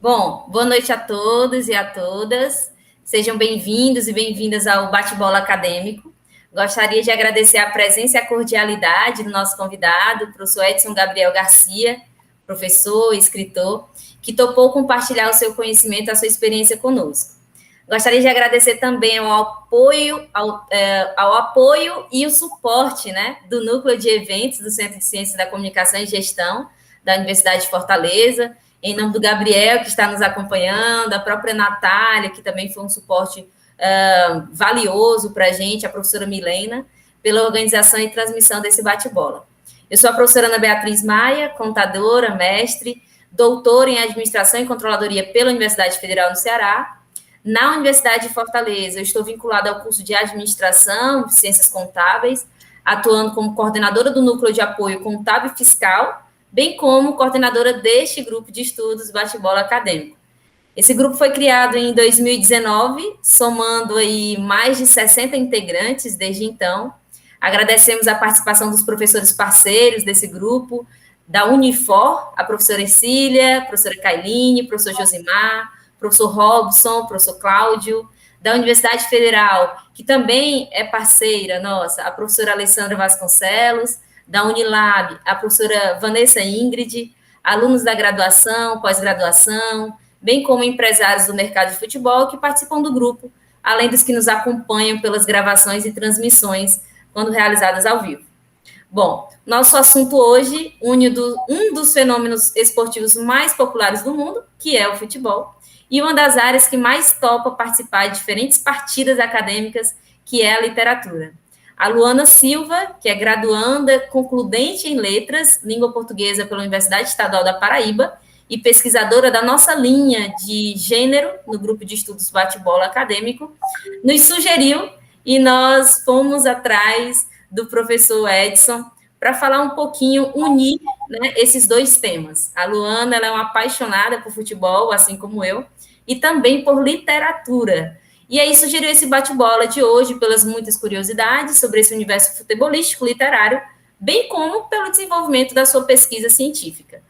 Bom, boa noite a todos e a todas. Sejam bem-vindos e bem-vindas ao Bate-Bola Acadêmico. Gostaria de agradecer a presença e a cordialidade do nosso convidado, o professor Edson Gabriel Garcia, professor e escritor, que topou compartilhar o seu conhecimento, a sua experiência conosco. Gostaria de agradecer também ao apoio e o suporte, né, do Núcleo de Eventos do Centro de Ciências da Comunicação e Gestão da Universidade de Fortaleza, em nome do Gabriel, que está nos acompanhando, a própria Natália, que também foi um suporte valioso para a gente, a professora Milena, pela organização e transmissão desse bate-bola. Eu sou a professora Ana Beatriz Maia, contadora, mestre, doutora em Administração e Controladoria pela Universidade Federal do Ceará. Na Universidade de Fortaleza, eu estou vinculada ao curso de Administração, Ciências Contábeis, atuando como coordenadora do Núcleo de Apoio Contábil e Fiscal, bem como coordenadora deste grupo de estudos Bate-Bola Acadêmico. Esse grupo foi criado em 2019, somando aí mais de 60 integrantes desde então. Agradecemos a participação dos professores parceiros desse grupo, da Unifor, a professora Ercília, a professora Kailine, o professor Josimar, professor Robson, professor Cláudio, da Universidade Federal, que também é parceira nossa, a professora Alessandra Vasconcelos, da Unilab, a professora Vanessa Ingrid, alunos da graduação, pós-graduação, bem como empresários do mercado de futebol que participam do grupo, além dos que nos acompanham pelas gravações e transmissões, quando realizadas ao vivo. Bom, nosso assunto hoje une um dos fenômenos esportivos mais populares do mundo, que é o futebol, e uma das áreas que mais topa participar de diferentes partidas acadêmicas, que é a literatura. A Luana Silva, que é graduanda concludente em Letras, Língua Portuguesa pela Universidade Estadual da Paraíba e pesquisadora da nossa linha de gênero no grupo de estudos Bate-Bola Acadêmico, nos sugeriu e nós fomos atrás do professor Edson para falar um pouquinho, unir, né, esses dois temas. A Luana, ela é uma apaixonada por futebol, assim como eu, e também por literatura. E aí sugeriu esse bate-bola de hoje pelas muitas curiosidades sobre esse universo futebolístico literário, bem como pelo desenvolvimento da sua pesquisa científica.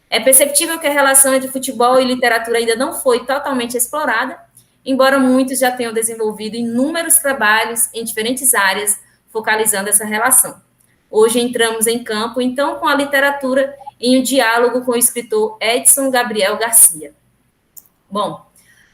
É perceptível que a relação entre futebol e literatura ainda não foi totalmente explorada, embora muitos já tenham desenvolvido inúmeros trabalhos em diferentes áreas focalizando essa relação. Hoje entramos em campo, então, com a literatura em um diálogo com o escritor Edson Gabriel Garcia. Bom,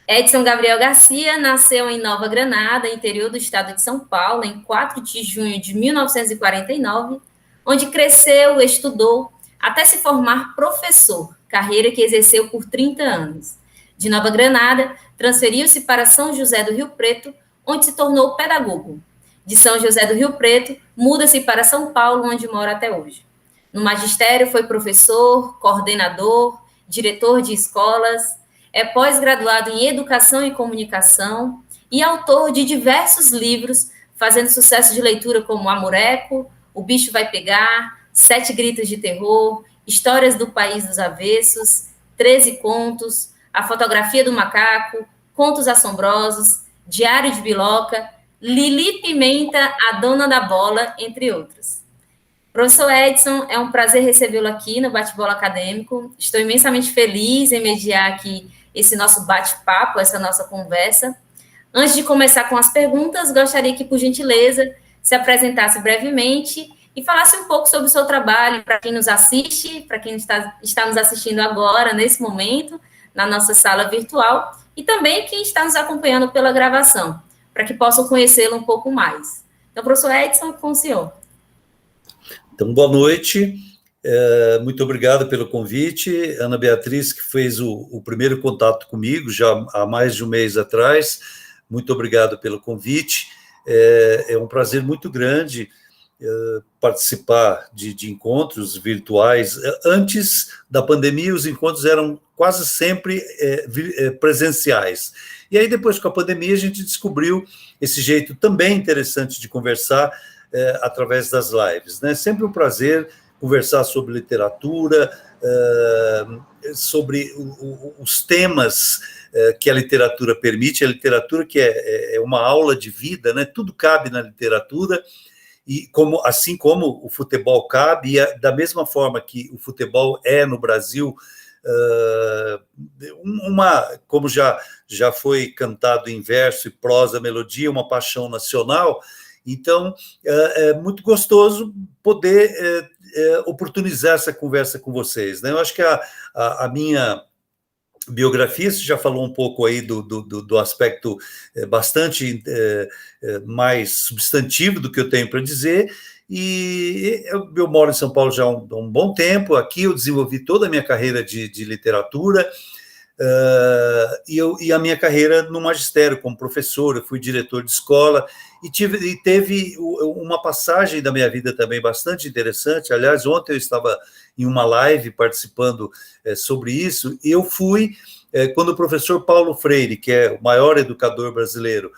Edson Gabriel Garcia nasceu em Nova Granada, interior do estado de São Paulo, em 4 de junho de 1949, onde cresceu, estudou, até se formar professor, carreira que exerceu por 30 anos. De Nova Granada, transferiu-se para São José do Rio Preto, onde se tornou pedagogo. De São José do Rio Preto, muda-se para São Paulo, onde mora até hoje. No magistério, foi professor, coordenador, diretor de escolas, é pós-graduado em Educação e Comunicação e autor de diversos livros, fazendo sucesso de leitura como Amoreco, O Bicho Vai Pegar, 7 Gritos de Terror, Histórias do País dos Avessos, 13 Contos, A Fotografia do Macaco, Contos Assombrosos, Diário de Biloca, Lili Pimenta, A Dona da Bola, entre outros. Professor Edson, é um prazer recebê-lo aqui no Bate-Bola Acadêmico. Estou imensamente feliz em mediar aqui esse nosso bate-papo, essa nossa conversa. Antes de começar com as perguntas, gostaria que, por gentileza, se apresentasse brevemente e falasse um pouco sobre o seu trabalho para quem nos assiste, para quem está nos assistindo agora, nesse momento, na nossa sala virtual, e também quem está nos acompanhando pela gravação, para que possam conhecê-lo um pouco mais. Então, professor Edson, com o senhor. Então, boa noite, muito obrigado pelo convite. Ana Beatriz, que fez o primeiro contato comigo, já há mais de um mês atrás, muito obrigado pelo convite. É um prazer muito grande participar de encontros virtuais. Antes da pandemia, os encontros eram quase sempre presenciais. E aí, depois, com a pandemia, a gente descobriu esse jeito também interessante de conversar, através das lives, né? Sempre um prazer conversar sobre literatura, sobre os temas que a literatura permite, a literatura que é uma aula de vida, né? Tudo cabe na literatura, e assim como o futebol cabe, e da mesma forma que o futebol é no Brasil como já foi cantado em verso e prosa, melodia, uma paixão nacional. Então, é muito gostoso poder oportunizar essa conversa com vocês, né? Eu acho que a minha biografia, você já falou um pouco aí do aspecto bastante mais substantivo do que eu tenho para dizer, e eu moro em São Paulo já há um bom tempo. Aqui eu desenvolvi toda a minha carreira de literatura, e a minha carreira no magistério como professor. Eu fui diretor de escola e teve uma passagem da minha vida também bastante interessante. Aliás, ontem eu estava em uma live participando sobre isso, e eu fui quando o professor Paulo Freire, que é o maior educador brasileiro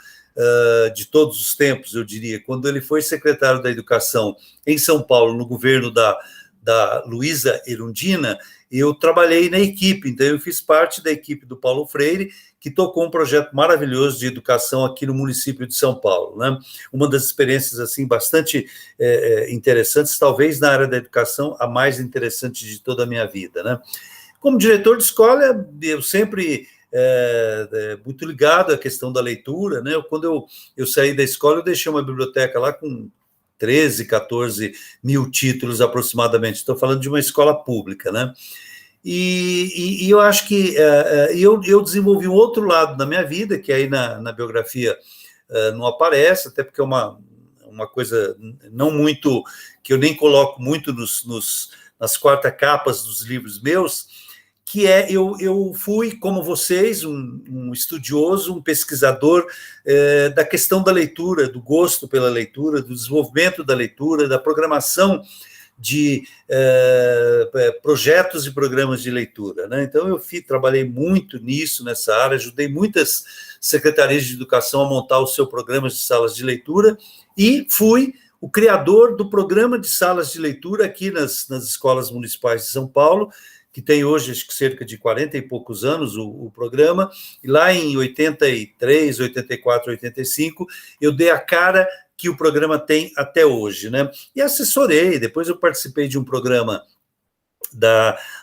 de todos os tempos, eu diria, quando ele foi secretário da Educação em São Paulo, no governo da Luísa Erundina, eu trabalhei na equipe. Então eu fiz parte da equipe do Paulo Freire, que tocou um projeto maravilhoso de educação aqui no município de São Paulo, né? Uma das experiências assim bastante interessantes, talvez na área da educação a mais interessante de toda a minha vida, né? Como diretor de escola, eu sempre muito ligado à questão da leitura, né? Quando eu saí da escola, eu deixei uma biblioteca lá com 13, 14 mil títulos aproximadamente. Estou falando de uma escola pública, né? E eu acho que eu desenvolvi um outro lado da minha vida, que aí na biografia não aparece, até porque é uma coisa não muito, que eu nem coloco muito nas quarta capas dos livros meus, que eu fui, como vocês, um estudioso, um pesquisador da questão da leitura, do gosto pela leitura, do desenvolvimento da leitura, da programação de projetos e programas de leitura, né? Então, eu trabalhei muito nessa área, ajudei muitas secretarias de educação a montar o seu programa de salas de leitura, e fui o criador do programa de salas de leitura aqui nas escolas municipais de São Paulo, que tem hoje, acho que cerca de 40 e poucos anos o programa, e lá em 83, 84, 85, eu dei a cara que o programa tem até hoje, né? E assessorei, depois eu participei de um programa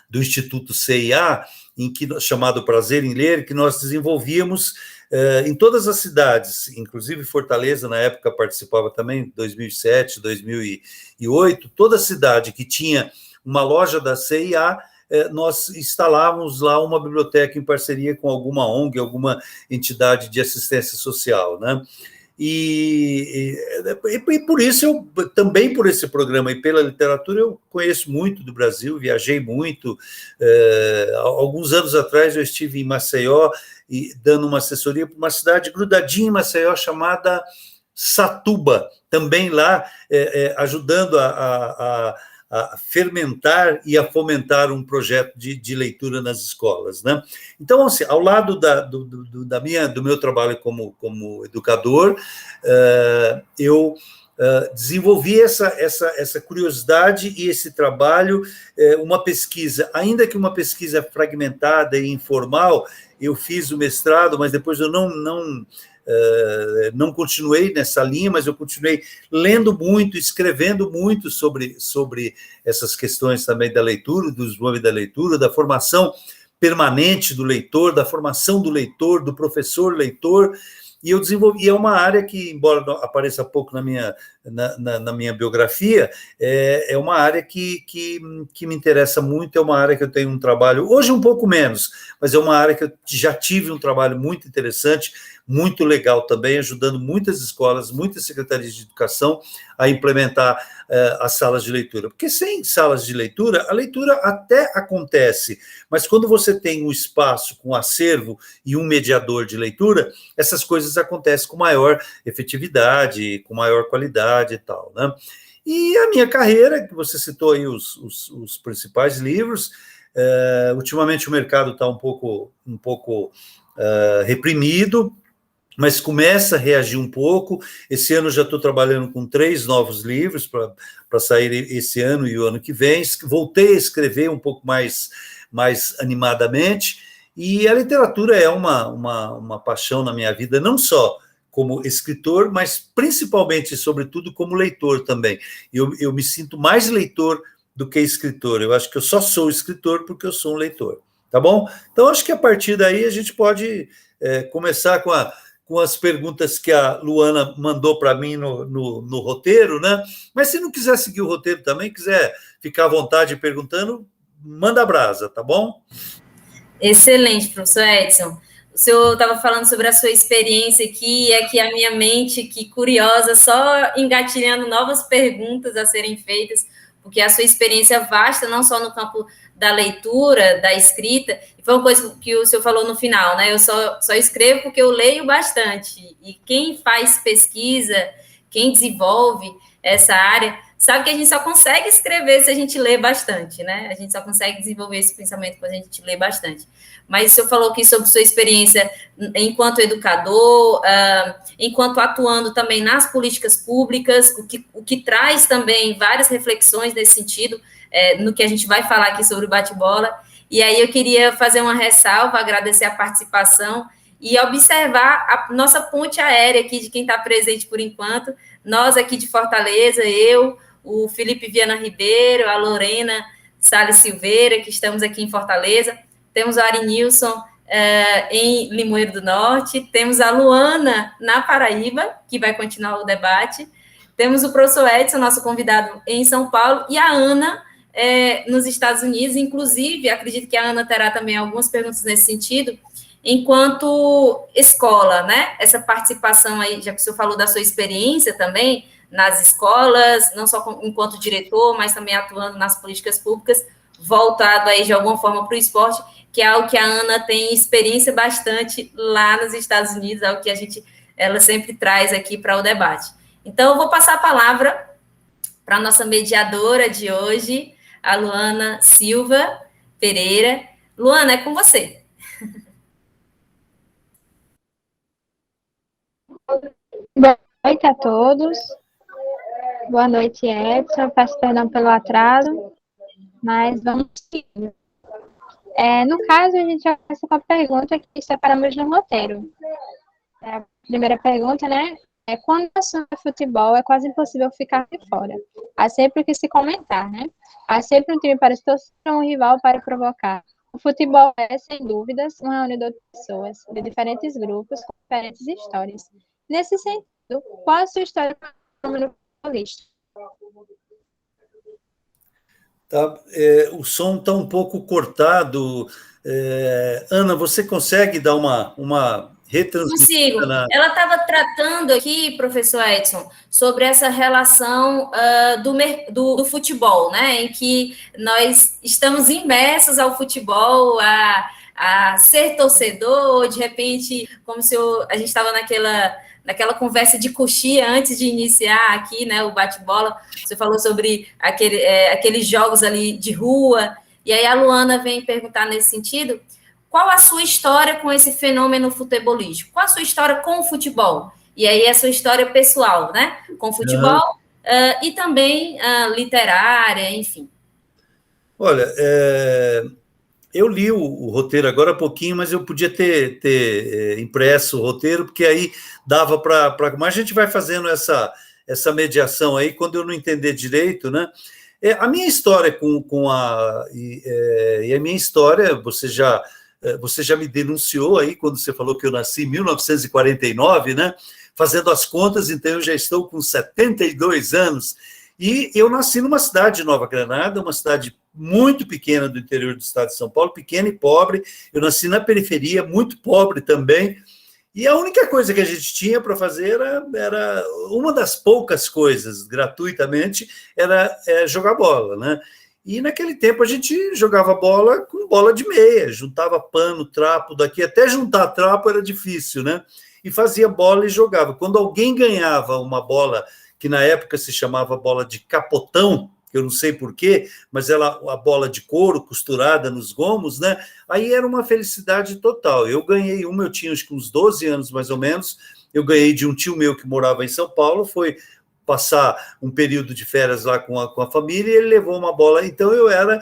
do Instituto CIA, chamado Prazer em Ler, que nós desenvolvíamos em todas as cidades, inclusive Fortaleza, na época, participava também, 2007, 2008, toda cidade que tinha uma loja da CIA, nós instalávamos lá uma biblioteca em parceria com alguma ONG, alguma entidade de assistência social, né? E por isso, também por esse programa e pela literatura, eu conheço muito do Brasil, viajei muito. Alguns anos atrás eu estive em Maceió, dando uma assessoria para uma cidade grudadinha em Maceió, chamada Satuba, também lá ajudando a fermentar e a fomentar um projeto de leitura nas escolas, né? Então, assim, ao lado do meu trabalho como educador, eu desenvolvi essa curiosidade e esse trabalho, uma pesquisa, ainda que uma pesquisa fragmentada e informal. Eu fiz o mestrado, mas depois eu não continuei nessa linha, mas eu continuei lendo muito, escrevendo muito sobre essas questões também da leitura, do desenvolvimento da leitura, da formação permanente do leitor, da formação do leitor, do professor leitor. E eu desenvolvi, é uma área que, embora apareça pouco na minha biografia, é uma área que me interessa muito, é uma área que eu tenho um trabalho, hoje um pouco menos, mas é uma área que eu já tive um trabalho muito interessante, muito legal também, ajudando muitas escolas, muitas secretarias de educação a implementar as salas de leitura. Porque sem salas de leitura, a leitura até acontece, mas quando você tem um espaço com acervo e um mediador de leitura, essas coisas acontecem com maior efetividade, com maior qualidade e tal, né? E a minha carreira, que você citou aí os principais livros, ultimamente o mercado está um pouco reprimido, mas começa a reagir um pouco. Esse ano já estou trabalhando com 3 novos livros para sair esse ano e o ano que vem. Voltei a escrever um pouco mais animadamente, e a literatura é uma paixão na minha vida, não só como escritor, mas principalmente, sobretudo, como leitor também. Eu me sinto mais leitor do que escritor. Eu acho que eu só sou escritor porque eu sou um leitor. tá bom? Então, acho que a partir daí a gente pode começar com as perguntas que a Luana mandou para mim no roteiro, né? Mas se não quiser seguir o roteiro também, quiser ficar à vontade perguntando, manda brasa, tá bom? Excelente, professor Edson. O senhor estava falando sobre a sua experiência aqui, e aqui a minha mente, que curiosa, só engatilhando novas perguntas a serem feitas, porque a sua experiência vasta, não só no campo da leitura, da escrita, e foi uma coisa que o senhor falou no final, né? Eu só escrevo porque eu leio bastante, e quem faz pesquisa, quem desenvolve essa área, sabe que a gente só consegue escrever se a gente lê bastante, né? A gente só consegue desenvolver esse pensamento quando a gente lê bastante. Mas o senhor falou aqui sobre sua experiência enquanto educador, enquanto atuando também nas políticas públicas, o que traz também várias reflexões nesse sentido, no que a gente vai falar aqui sobre o bate-bola. E aí eu queria fazer uma ressalva, agradecer a participação e observar a nossa ponte aérea aqui de quem está presente por enquanto. Nós aqui de Fortaleza, eu, o Felipe Viana Ribeiro, a Lorena Salles Silveira, que estamos aqui em Fortaleza. Temos o Ari Nilson em Limoeiro do Norte. Temos a Luana na Paraíba, que vai continuar o debate. Temos o professor Edson, nosso convidado, em São Paulo. E a Ana nos Estados Unidos. Inclusive, acredito que a Ana terá também algumas perguntas nesse sentido. Enquanto escola, né? Essa participação aí, já que o senhor falou da sua experiência também nas escolas, não só enquanto diretor, mas também atuando nas políticas públicas, voltado aí de alguma forma para o esporte, que é algo que a Ana tem experiência bastante lá nos Estados Unidos, algo que ela sempre traz aqui para o debate. Então, eu vou passar a palavra para a nossa mediadora de hoje, a Luana Silva Pereira. Luana, é com você. Boa noite a todos. Boa noite, Edson. Peço perdão pelo atraso, mas vamos seguir. No caso, a gente já começa com a pergunta que separamos no roteiro. A primeira pergunta, né? Quando o assunto é futebol, é quase impossível ficar de fora. Há sempre o que se comentar, né? Há sempre um time para se torcer, um rival para provocar. O futebol é, sem dúvidas, uma reunião de pessoas de diferentes grupos com diferentes histórias. Nesse sentido, qual a sua história com o fenômeno paulista? Tá, o som está um pouco cortado. Ana, você consegue dar uma retransmitida? Consigo. Ela estava tratando aqui, professor Edson, sobre essa relação do futebol, né? Em que nós estamos imersos ao futebol, a ser torcedor, de repente, como se a gente estava naquela conversa de coxia antes de iniciar aqui, né, o bate-bola. Você falou sobre aqueles jogos ali de rua, e aí a Luana vem perguntar nesse sentido, qual a sua história com esse fenômeno futebolístico? Qual a sua história com o futebol? E aí a sua história pessoal, né, com o futebol, e também literária, enfim. Olha, eu li o roteiro agora há pouquinho, mas eu podia ter impresso o roteiro, porque aí dava para... Mas a gente vai fazendo essa mediação aí, quando eu não entender direito, né? A minha história e a minha história, você já me denunciou aí, quando você falou que eu nasci em 1949, né? Fazendo as contas, então eu já estou com 72 anos, e eu nasci numa cidade de Nova Granada, uma cidade muito pequena do interior do estado de São Paulo, pequena e pobre. Eu nasci na periferia, muito pobre também, e a única coisa que a gente tinha para fazer era uma das poucas coisas, gratuitamente, era jogar bola, né? E naquele tempo a gente jogava bola com bola de meia, juntava pano, trapo, daqui até juntar trapo era difícil, né? E fazia bola e jogava. Quando alguém ganhava uma bola, que na época se chamava bola de capotão, que eu não sei porquê, mas a bola de couro costurada nos gomos, né? Aí era uma felicidade total. Eu ganhei uma, eu tinha acho que uns 12 anos mais ou menos, eu ganhei de um tio meu que morava em São Paulo, foi passar um período de férias lá com a família, e ele levou uma bola. Então eu era,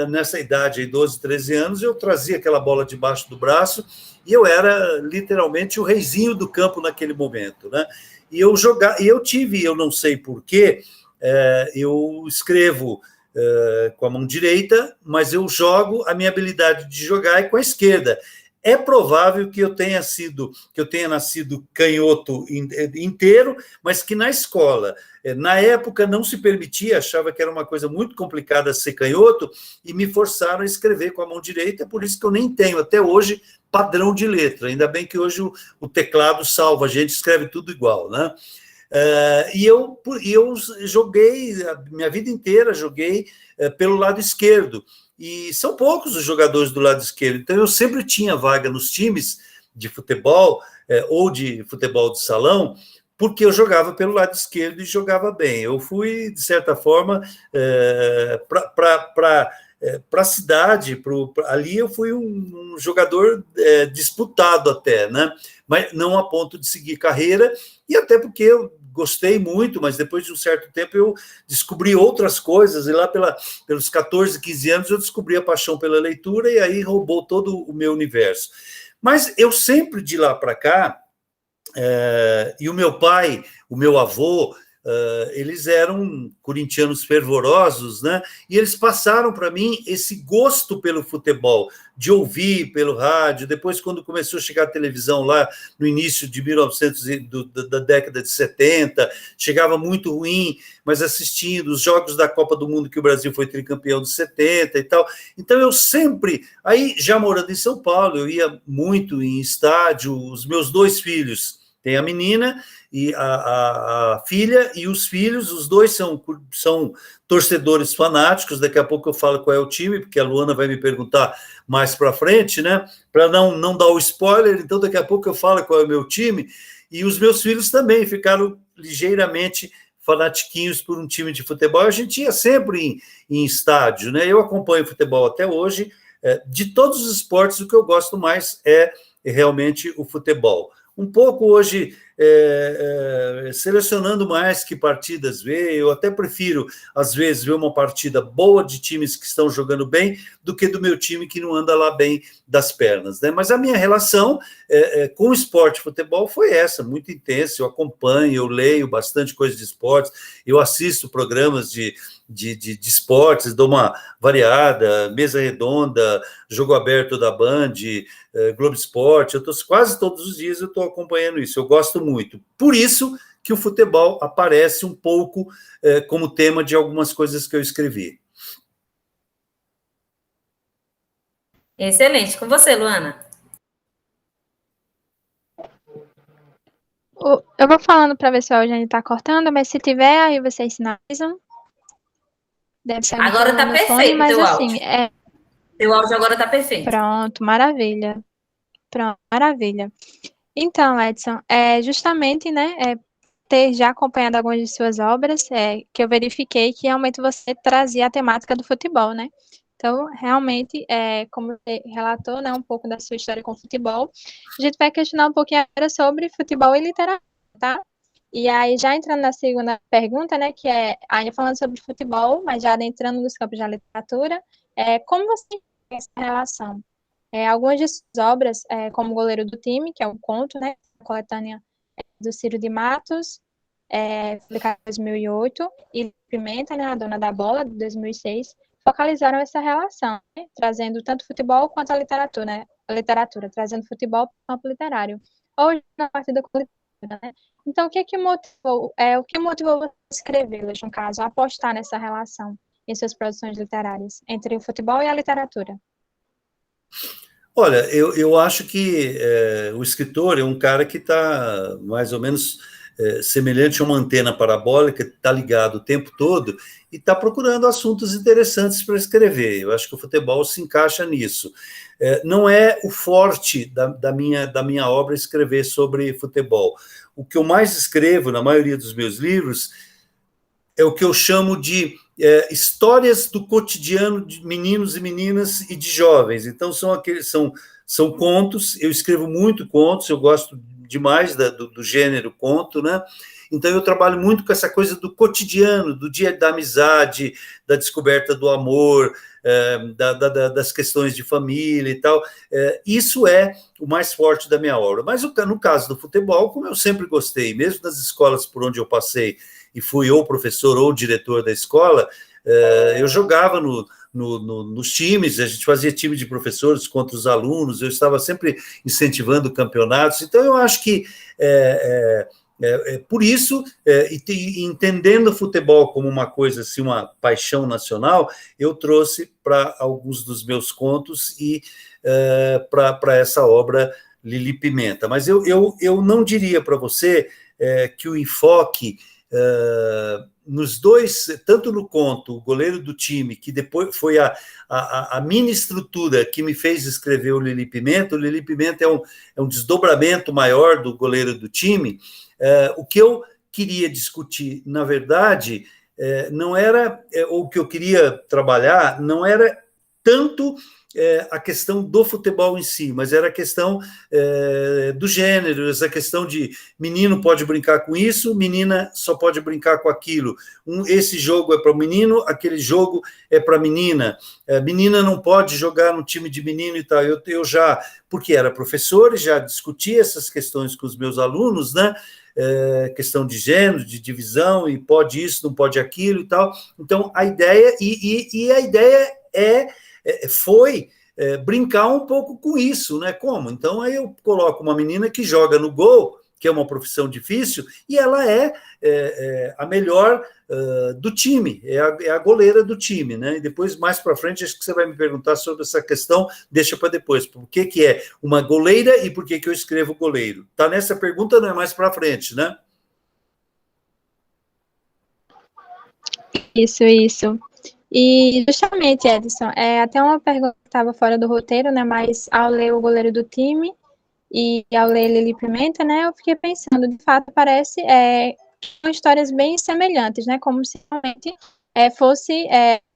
nessa idade, aí, 12, 13 anos, eu trazia aquela bola debaixo do braço, e eu era literalmente o reizinho do campo naquele momento, né? E eu não sei porquê, eu escrevo com a mão direita, mas eu jogo, a minha habilidade de jogar é com a esquerda. É provável que eu tenha nascido canhoto inteiro, mas que na escola, na época, não se permitia, achava que era uma coisa muito complicada ser canhoto, e me forçaram a escrever com a mão direita, por isso que eu nem tenho, até hoje, padrão de letra. Ainda bem que hoje o teclado salva, a gente escreve tudo igual, né? E eu joguei, a minha vida inteira joguei pelo lado esquerdo, e são poucos os jogadores do lado esquerdo, então eu sempre tinha vaga nos times de futebol, ou de futebol de salão, porque eu jogava pelo lado esquerdo e jogava bem. Eu fui, de certa forma, para a cidade, ali eu fui um jogador disputado até, né? Mas não a ponto de seguir carreira, e até porque eu gostei muito, mas depois de um certo tempo eu descobri outras coisas, e lá pelos 14, 15 anos eu descobri a paixão pela leitura, e aí roubou todo o meu universo. Mas eu sempre, de lá para cá, e o meu pai, o meu avô, eles eram corintianos fervorosos, né? E eles passaram para mim esse gosto pelo futebol, de ouvir pelo rádio. Depois, quando começou a chegar a televisão lá no início de 1900, da década de 70, chegava muito ruim, mas assistindo os jogos da Copa do Mundo, que o Brasil foi tricampeão de 70 e tal. Então eu sempre, aí já morando em São Paulo, eu ia muito em estádio. Os meus 2 filhos, tem a menina e a filha, e os filhos, os dois são torcedores fanáticos. Daqui a pouco eu falo qual é o time, porque a Luana vai me perguntar mais para frente, né? Para não dar o spoiler, então daqui a pouco eu falo qual é o meu time. E os meus filhos também ficaram ligeiramente fanatiquinhos por um time de futebol. A gente ia sempre em estádio, né? Eu acompanho futebol até hoje. De todos os esportes, o que eu gosto mais é realmente o futebol. Um pouco hoje selecionando mais que partidas ver. Eu até prefiro, às vezes, ver uma partida boa de times que estão jogando bem do que do meu time que não anda lá bem das pernas, né? Mas a minha relação com o esporte futebol foi essa, muito intensa. Eu acompanho, eu leio bastante coisa de esportes, eu assisto programas de esportes, dou uma variada, mesa redonda, jogo aberto da Band, Globo Esporte. Quase todos os dias eu estou acompanhando isso, eu gosto muito. Por isso que o futebol aparece um pouco como tema de algumas coisas que eu escrevi. Excelente. Com você, Luana. Eu vou falando para ver se o áudio ainda está cortando, mas se tiver, aí vocês sinalizam. Deve ser agora está perfeito, fone, mas teu assim, áudio. Teu áudio agora está perfeito. Pronto, maravilha. Então, Edson, justamente, né, ter já acompanhado algumas de suas obras, que eu verifiquei que realmente você trazia a temática do futebol, né? Então, realmente, como você relatou, né, um pouco da sua história com o futebol, a gente vai questionar um pouquinho agora sobre futebol e literatura, tá? E aí, já entrando na segunda pergunta, né, que é ainda falando sobre futebol, mas já adentrando nos campos da literatura, como você tem essa relação? Algumas de suas obras, como Goleiro do Time, que é um conto, né, coletânea do Ciro de Matos, publicada em 2008, e Pimenta, né, a Dona da Bola, de 2006, focalizaram essa relação, né, trazendo tanto futebol quanto a literatura, né, trazendo futebol para o campo literário, ou na partida com literatura, né? Então, o que motivou você a escrevê-las, no caso, a apostar nessa relação em suas produções literárias, entre o futebol e a literatura? Olha, eu acho que o escritor é um cara que está mais ou menos semelhante a uma antena parabólica, está ligado o tempo todo e está procurando assuntos interessantes para escrever. Eu acho que o futebol se encaixa nisso. Não é o forte da minha obra escrever sobre futebol. O que eu mais escrevo, na maioria dos meus livros, é o que eu chamo de histórias do cotidiano de meninos e meninas e de jovens. Então, são contos. Eu escrevo muito contos, eu gosto demais do gênero conto, né? Então, eu trabalho muito com essa coisa do cotidiano, do dia da amizade, da descoberta do amor, das questões de família e tal. Isso é o mais forte da minha obra. Mas, no caso do futebol, como eu sempre gostei, mesmo nas escolas por onde eu passei, e fui ou professor ou diretor da escola, Eu jogava nos times, a gente fazia time de professores contra os alunos, eu estava sempre incentivando campeonatos, então eu acho que por isso, entendendo o futebol como uma coisa, assim, uma paixão nacional, eu trouxe para alguns dos meus contos e para essa obra Lili Pimenta. Mas eu não diria para você que o enfoque nos dois, tanto no conto, o goleiro do time, que depois foi a mini estrutura que me fez escrever o Lili Pimenta é um desdobramento maior do goleiro do time. O que eu queria discutir, na verdade, não era, ou o que eu queria trabalhar, não era tanto a questão do futebol em si, mas era a questão do gênero, essa questão de menino pode brincar com isso, menina só pode brincar com aquilo. Esse jogo é para o menino, aquele jogo é para a menina. Menina não pode jogar no time de menino e tal. Eu já, porque era professor, já discutia essas questões com os meus alunos, né? Questão de gênero, de divisão, e pode isso, não pode aquilo e tal. Então, a ideia, a ideia foi brincar um pouco com isso, né? Como? Então, aí eu coloco uma menina que joga no gol, que é uma profissão difícil, e ela é a melhor do time, é a goleira do time, né? E depois, mais para frente, acho que você vai me perguntar sobre essa questão, deixa para depois, por que é uma goleira e por que eu escrevo goleiro? Tá nessa pergunta, não é mais para frente, né? Isso. E justamente, Edson, até uma pergunta que estava fora do roteiro, né? Mas ao ler o goleiro do time e ao ler Lili Pimenta, né? Eu fiquei pensando, de fato, parece são histórias bem semelhantes, né? Como se realmente fosse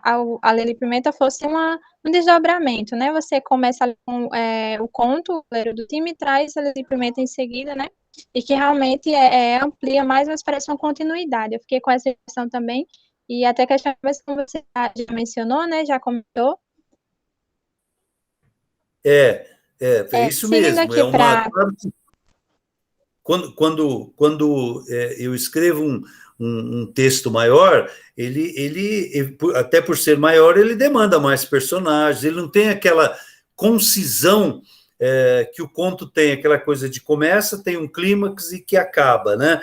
a Lili Pimenta fosse um desdobramento, né? Você começa com o conto, o goleiro do time, e traz a Lili Pimenta em seguida, né? E que realmente amplia mais, mas parece uma continuidade. Eu fiquei com essa impressão também. E até que a chave, como você já mencionou, né? Já comentou. É isso mesmo. Aqui para... Quando eu escrevo um texto maior, ele, até por ser maior, ele demanda mais personagens, ele não tem aquela concisão que o conto tem, aquela coisa de começa, tem um clímax e que acaba, né?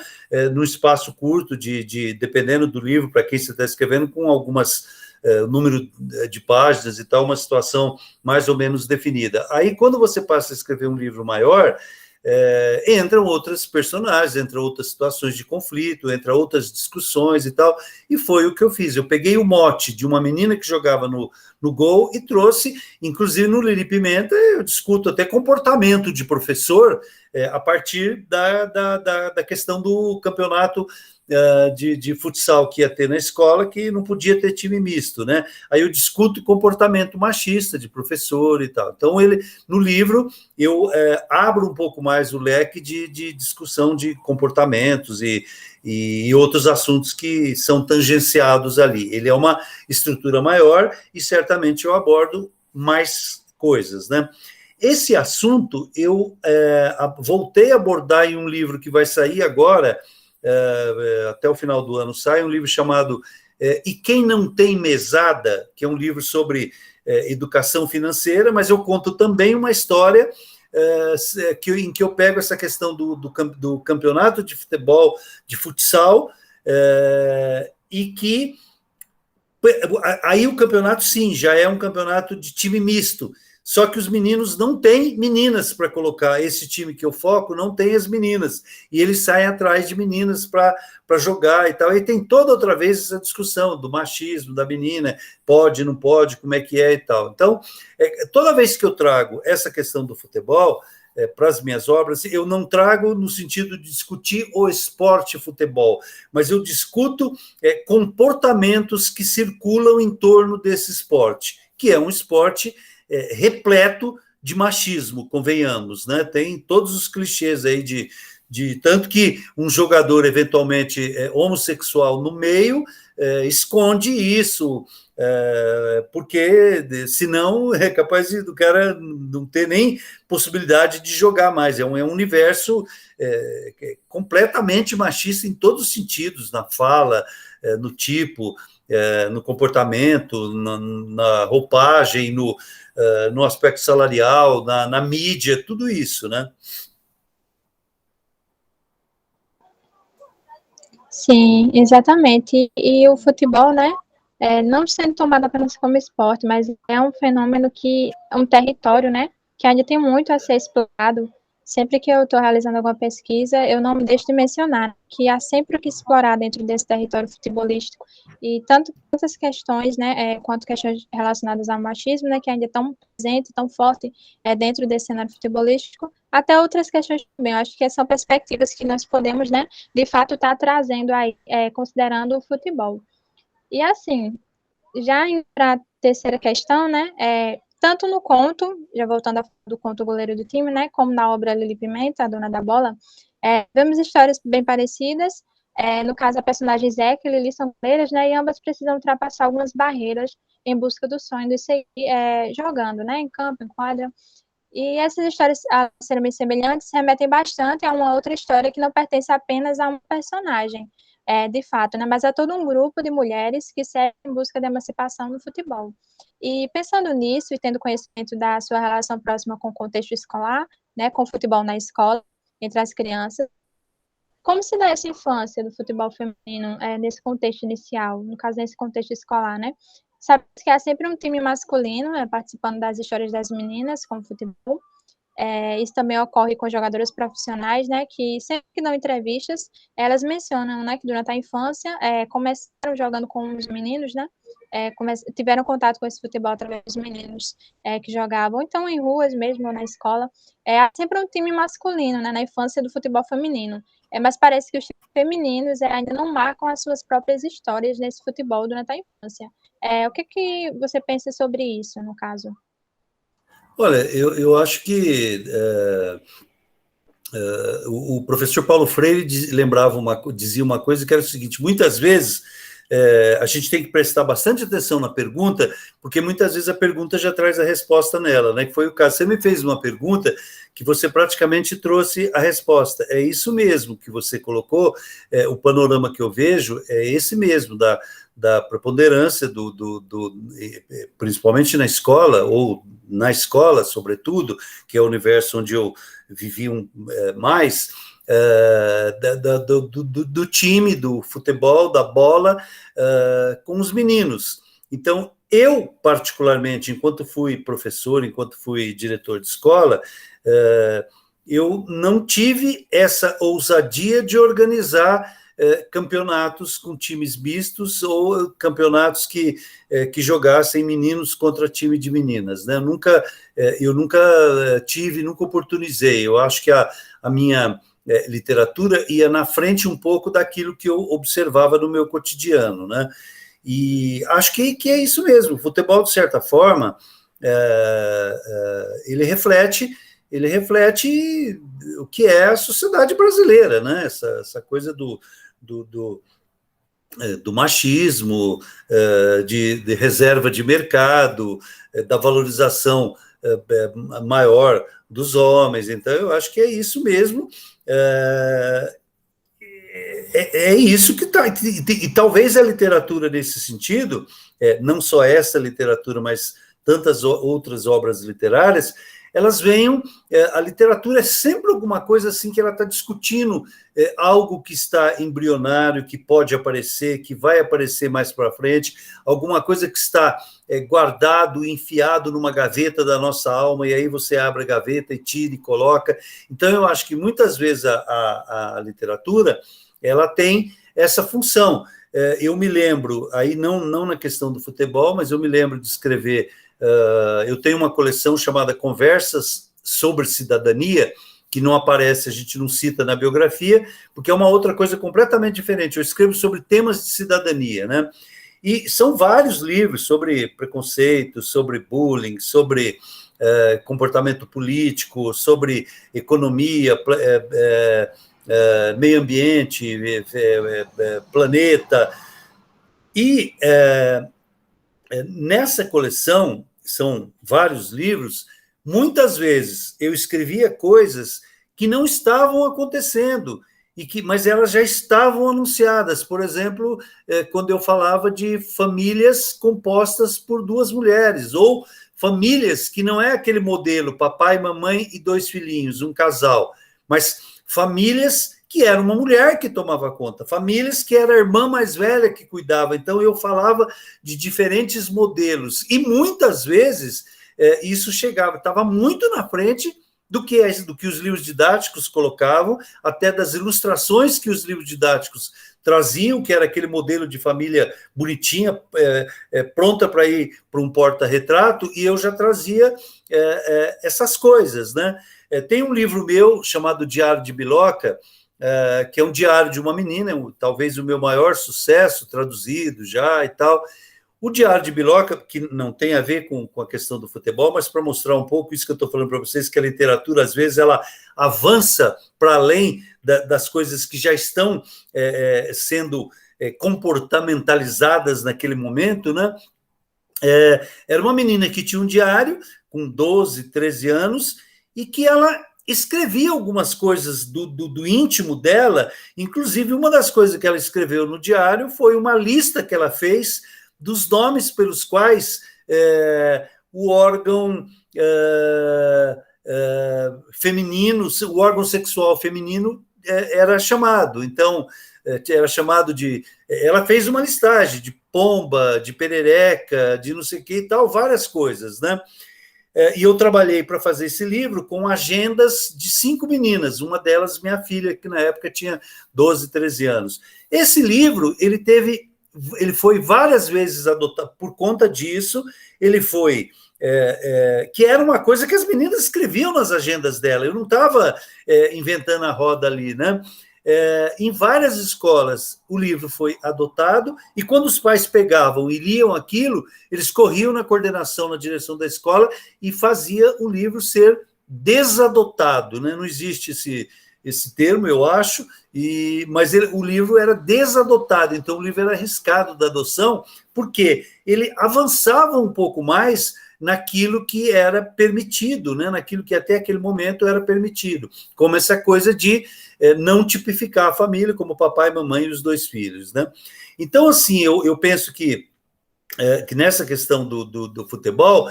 No espaço curto, dependendo do livro, para quem você está escrevendo, com algumas número de páginas e tal, uma situação mais ou menos definida. Aí, quando você passa a escrever um livro maior, entram outros personagens, entram outras situações de conflito, entram outras discussões e tal, e foi o que eu fiz. Eu peguei o mote de uma menina que jogava no gol e trouxe, inclusive no Lili Pimenta, eu discuto até comportamento de professor a partir da questão do campeonato de futsal que ia ter na escola, que não podia ter time misto, né? Aí eu discuto comportamento machista de professor e tal. Então, no livro, eu abro um pouco mais o leque de discussão de comportamentos e outros assuntos que são tangenciados ali. Ele é uma estrutura maior e certamente eu abordo mais coisas, né? Esse assunto eu voltei a abordar em um livro que vai sair agora, até o final do ano sai, um livro chamado E Quem Não Tem Mesada, que é um livro sobre educação financeira, mas eu conto também uma história em que eu pego essa questão do campeonato de futebol, de futsal, e que aí o campeonato, sim, já é um campeonato de time misto, só que os meninos não têm meninas para colocar. Esse time que eu foco não tem as meninas, e eles saem atrás de meninas para jogar e tal, e tem toda outra vez essa discussão do machismo, da menina, pode, não pode, como é que é e tal. Então, toda vez que eu trago essa questão do futebol para as minhas obras, eu não trago no sentido de discutir o esporte futebol, mas eu discuto comportamentos que circulam em torno desse esporte, que é um esporte repleto de machismo, convenhamos, né? Tem todos os clichês aí de tanto que um jogador eventualmente homossexual no meio esconde isso, porque senão é capaz do cara não ter nem possibilidade de jogar mais. É um universo completamente machista em todos os sentidos, na fala, no tipo. no comportamento, na roupagem, no aspecto salarial, na mídia, tudo isso, né? Sim, exatamente. E o futebol, né, não sendo tomado apenas como esporte, mas é um fenômeno que é um território, né, que ainda tem muito a ser explorado. Sempre que eu estou realizando alguma pesquisa, eu não me deixo de mencionar que há sempre o que explorar dentro desse território futebolístico, e tanto essas questões, né, quanto questões relacionadas ao machismo, né, que ainda é tão presente, tão forte dentro desse cenário futebolístico, até outras questões também. Eu acho que são perspectivas que nós podemos, né, de fato está trazendo aí, considerando o futebol. E assim, já para a terceira questão, né, tanto no conto, já voltando a falar do conto O Goleiro do Time, né, como na obra Lili Pimenta, a Dona da Bola, vemos histórias bem parecidas. No caso, a personagem Zeca e Lili são goleiras, né, e ambas precisam ultrapassar algumas barreiras em busca do sonho de seguir jogando, né, em campo, em quadra. E essas histórias, a serem bem semelhantes, se remetem bastante a uma outra história que não pertence apenas a um personagem, de fato, né, mas a todo um grupo de mulheres que seguem em busca de emancipação no futebol. E pensando nisso e tendo conhecimento da sua relação próxima com o contexto escolar, né, com o futebol na escola, entre as crianças, como se dá essa infância do futebol feminino nesse contexto inicial, no caso, nesse contexto escolar, né? Sabe que há sempre um time masculino participando das histórias das meninas com futebol. Isso também ocorre com jogadoras profissionais, né, que sempre que dão entrevistas, elas mencionam, né, que durante a infância começaram jogando com os meninos, né, tiveram contato com esse futebol através dos meninos que jogavam, então em ruas mesmo, ou na escola, há sempre um time masculino, né, na infância do futebol feminino, mas parece que os times femininos ainda não marcam as suas próprias histórias nesse futebol durante a infância. O que você pensa sobre isso, no caso? Olha, eu acho que o professor Paulo Freire dizia uma coisa que era o seguinte: muitas vezes a gente tem que prestar bastante atenção na pergunta, porque muitas vezes a pergunta já traz a resposta nela, né? Que foi o caso. Você me fez uma pergunta que você praticamente trouxe a resposta. É isso mesmo que você colocou, o panorama que eu vejo é esse mesmo, da preponderância principalmente na escola, ou na escola, sobretudo, que é o universo onde eu vivi mais, do time, do futebol, da bola, com os meninos. Então, eu, particularmente, enquanto fui professor, enquanto fui diretor de escola, eu não tive essa ousadia de organizar campeonatos com times mistos ou campeonatos que jogassem meninos contra time de meninas, né? Eu nunca tive, nunca oportunizei. Eu acho que a minha literatura ia na frente um pouco daquilo que eu observava no meu cotidiano, né? E acho que é isso mesmo. O futebol, de certa forma, ele reflete o que é a sociedade brasileira, né? Essa coisa do machismo, de reserva de mercado, da valorização maior dos homens. Então, eu acho que é isso mesmo. É isso que está. E talvez a literatura, nesse sentido, não só essa literatura, mas tantas outras obras literárias, elas venham. A literatura é sempre alguma coisa assim que ela está discutindo algo que está embrionário, que pode aparecer, que vai aparecer mais para frente, alguma coisa que está guardado, enfiado numa gaveta da nossa alma, e aí você abre a gaveta e tira e coloca. Então, eu acho que muitas vezes a literatura ela tem essa função. Eu me lembro, aí não na questão do futebol, mas eu me lembro de escrever. Eu tenho uma coleção chamada Conversas sobre Cidadania, que não aparece, a gente não cita na biografia, porque é uma outra coisa completamente diferente. Eu escrevo sobre temas de cidadania, né? E são vários livros sobre preconceito, sobre bullying, sobre comportamento político, sobre economia, meio ambiente, planeta. E nessa coleção, são vários livros, muitas vezes eu escrevia coisas que não estavam acontecendo, mas elas já estavam anunciadas. Por exemplo, quando eu falava de famílias compostas por duas mulheres, ou famílias que não é aquele modelo, papai, mamãe e dois filhinhos, um casal, mas famílias que era uma mulher que tomava conta, famílias que era a irmã mais velha que cuidava. Então, eu falava de diferentes modelos, e muitas vezes isso estava muito na frente do que os livros didáticos colocavam, até das ilustrações que os livros didáticos traziam, que era aquele modelo de família bonitinha, pronta para ir para um porta-retrato, e eu já trazia essas coisas, né? Tem um livro meu chamado Diário de Biloca, que é um diário de uma menina, talvez o meu maior sucesso, traduzido já e tal. O Diário de Biloca, que não tem a ver com a questão do futebol, mas para mostrar um pouco isso que eu estou falando para vocês, que a literatura, às vezes, ela avança para além das coisas que já estão sendo comportamentalizadas naquele momento, né? Era uma menina que tinha um diário com 12, 13 anos e que ela escrevia algumas coisas do íntimo dela. Inclusive, uma das coisas que ela escreveu no diário foi uma lista que ela fez dos nomes pelos quais o órgão feminino, o órgão sexual feminino era chamado. Então, era chamado de... Ela fez uma listagem de pomba, de perereca, de não sei o que e tal, várias coisas, né? E eu trabalhei para fazer esse livro com agendas de 5 meninas, uma delas minha filha, que na época tinha 12, 13 anos. Esse livro, ele foi várias vezes adotado por conta disso. Ele foi... que era uma coisa que as meninas escreviam nas agendas dela. Eu não estava inventando a roda ali, né? Em várias escolas o livro foi adotado, e quando os pais pegavam e liam aquilo, eles corriam na coordenação, na direção da escola, e fazia o livro ser desadotado, né? Não existe esse termo, eu acho, mas o livro era desadotado. Então o livro era arriscado da adoção, porque ele avançava um pouco mais naquilo que era permitido, né? Naquilo que até aquele momento era permitido, como essa coisa de não tipificar a família como papai, mamãe e os 2 filhos, né? Então, assim, eu penso que nessa questão do futebol,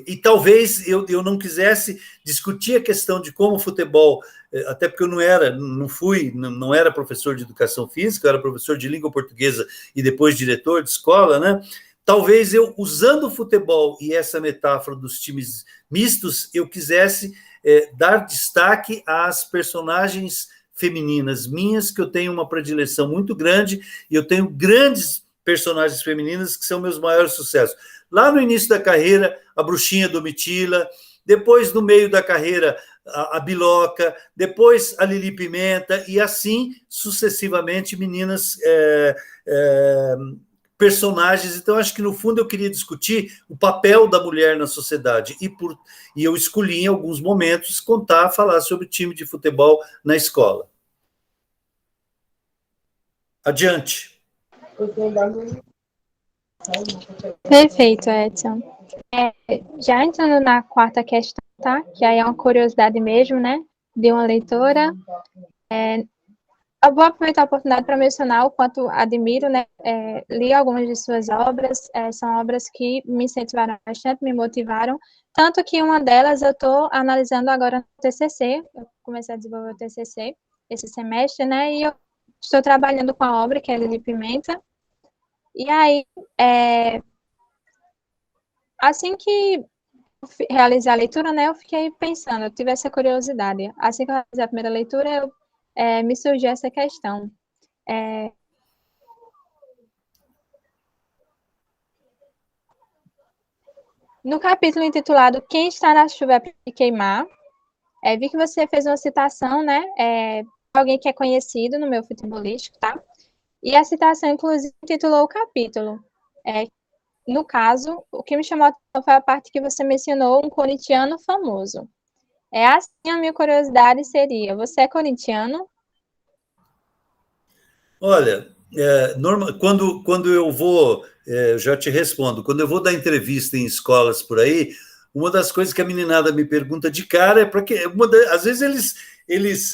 e talvez eu não quisesse discutir a questão de como o futebol, até porque eu não era professor de educação física, eu era professor de língua portuguesa e depois diretor de escola, né? Talvez eu, usando o futebol e essa metáfora dos times mistos, eu quisesse dar destaque às personagens femininas minhas, que eu tenho uma predileção muito grande, e eu tenho grandes personagens femininas que são meus maiores sucessos. Lá no início da carreira, a Bruxinha Domitila, depois, no meio da carreira, a Biloca, depois a Lili Pimenta, e assim sucessivamente, meninas... personagens. Então, acho que, no fundo, eu queria discutir o papel da mulher na sociedade, e eu escolhi, em alguns momentos, falar sobre time de futebol na escola. Adiante. Perfeito, Edson. Já entrando na quarta questão, tá? Que aí é uma curiosidade mesmo, né? De uma leitora. Eu vou aproveitar a oportunidade para mencionar o quanto admiro, né? Li algumas de suas obras, são obras que me incentivaram bastante, me motivaram, tanto que uma delas eu estou analisando agora no TCC. Eu comecei a desenvolver o TCC esse semestre, né? E eu estou trabalhando com a obra, que é Lili Pimenta. E aí, assim que realizar a leitura, né, eu fiquei pensando, eu tive essa curiosidade. Assim que eu realizei a primeira leitura, me surgiu essa questão. No capítulo intitulado Quem está na chuva para queimar, vi que você fez uma citação, né, alguém que é conhecido no meio futebolístico, tá? E a citação, inclusive, intitulou o capítulo. No caso, o que me chamou a atenção foi a parte que você mencionou, um corintiano famoso. Assim, a minha curiosidade seria, você é corintiano? Olha, quando eu vou, já te respondo, quando eu vou dar entrevista em escolas por aí, uma das coisas que a meninada me pergunta de cara é para que, às vezes eles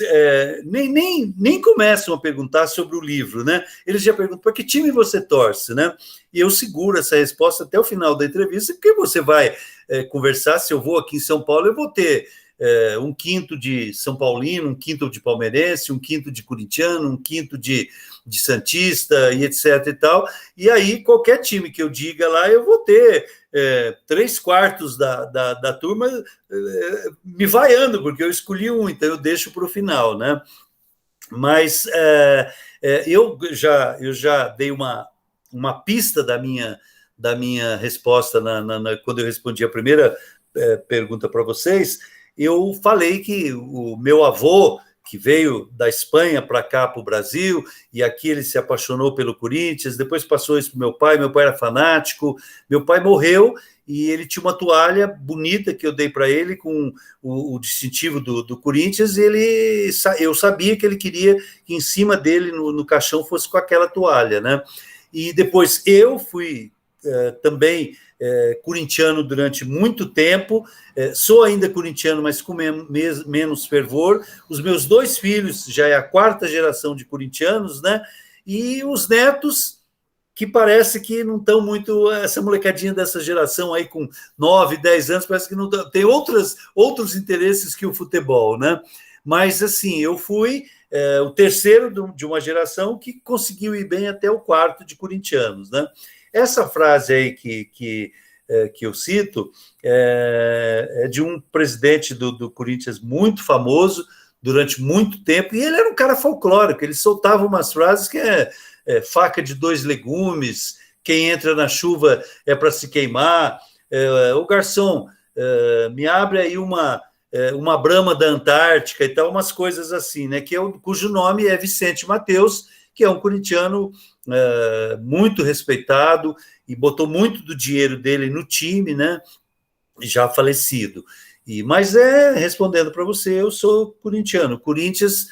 nem começam a perguntar sobre o livro, né? Eles já perguntam para que time você torce, né? E eu seguro essa resposta até o final da entrevista, porque você vai conversar. Se eu vou aqui em São Paulo, eu vou ter um quinto de São Paulino, um quinto de palmeirense, um quinto de corintiano, um quinto de santista e etc e tal. E aí, qualquer time que eu diga lá, eu vou ter 3/4 da turma me vaiando, porque eu escolhi um, então eu deixo para o final, né? Mas eu já dei uma pista da minha resposta quando eu respondi a primeira pergunta para vocês. Eu falei que o meu avô, que veio da Espanha para cá, para o Brasil, e aqui ele se apaixonou pelo Corinthians, depois passou isso para meu pai era fanático, meu pai morreu, e ele tinha uma toalha bonita que eu dei para ele, com o distintivo do Corinthians, e eu sabia que ele queria que em cima dele, no caixão, fosse com aquela toalha, né? E depois eu fui também corintiano durante muito tempo, sou ainda corintiano, mas com menos fervor. Os meus 2 filhos já é a 4ª geração de corintianos, né? E os netos, que parece que não estão muito, essa molecadinha dessa geração aí com 9, 10 anos, parece que não tem outros interesses que o futebol, né? Mas, assim, eu fui o terceiro de uma geração que conseguiu ir bem até o 4º de corintianos, né? Essa frase aí que eu cito é de um presidente do Corinthians muito famoso durante muito tempo, e ele era um cara folclórico, ele soltava umas frases que faca de 2 legumes, quem entra na chuva é para se queimar, o garçom, me abre aí uma Brahma da Antártica e tal, umas coisas assim, né? Cujo nome é Vicente Mateus, que é um corintiano muito respeitado e botou muito do dinheiro dele no time, né? Já falecido. Mas respondendo para você, eu sou corintiano. Corinthians,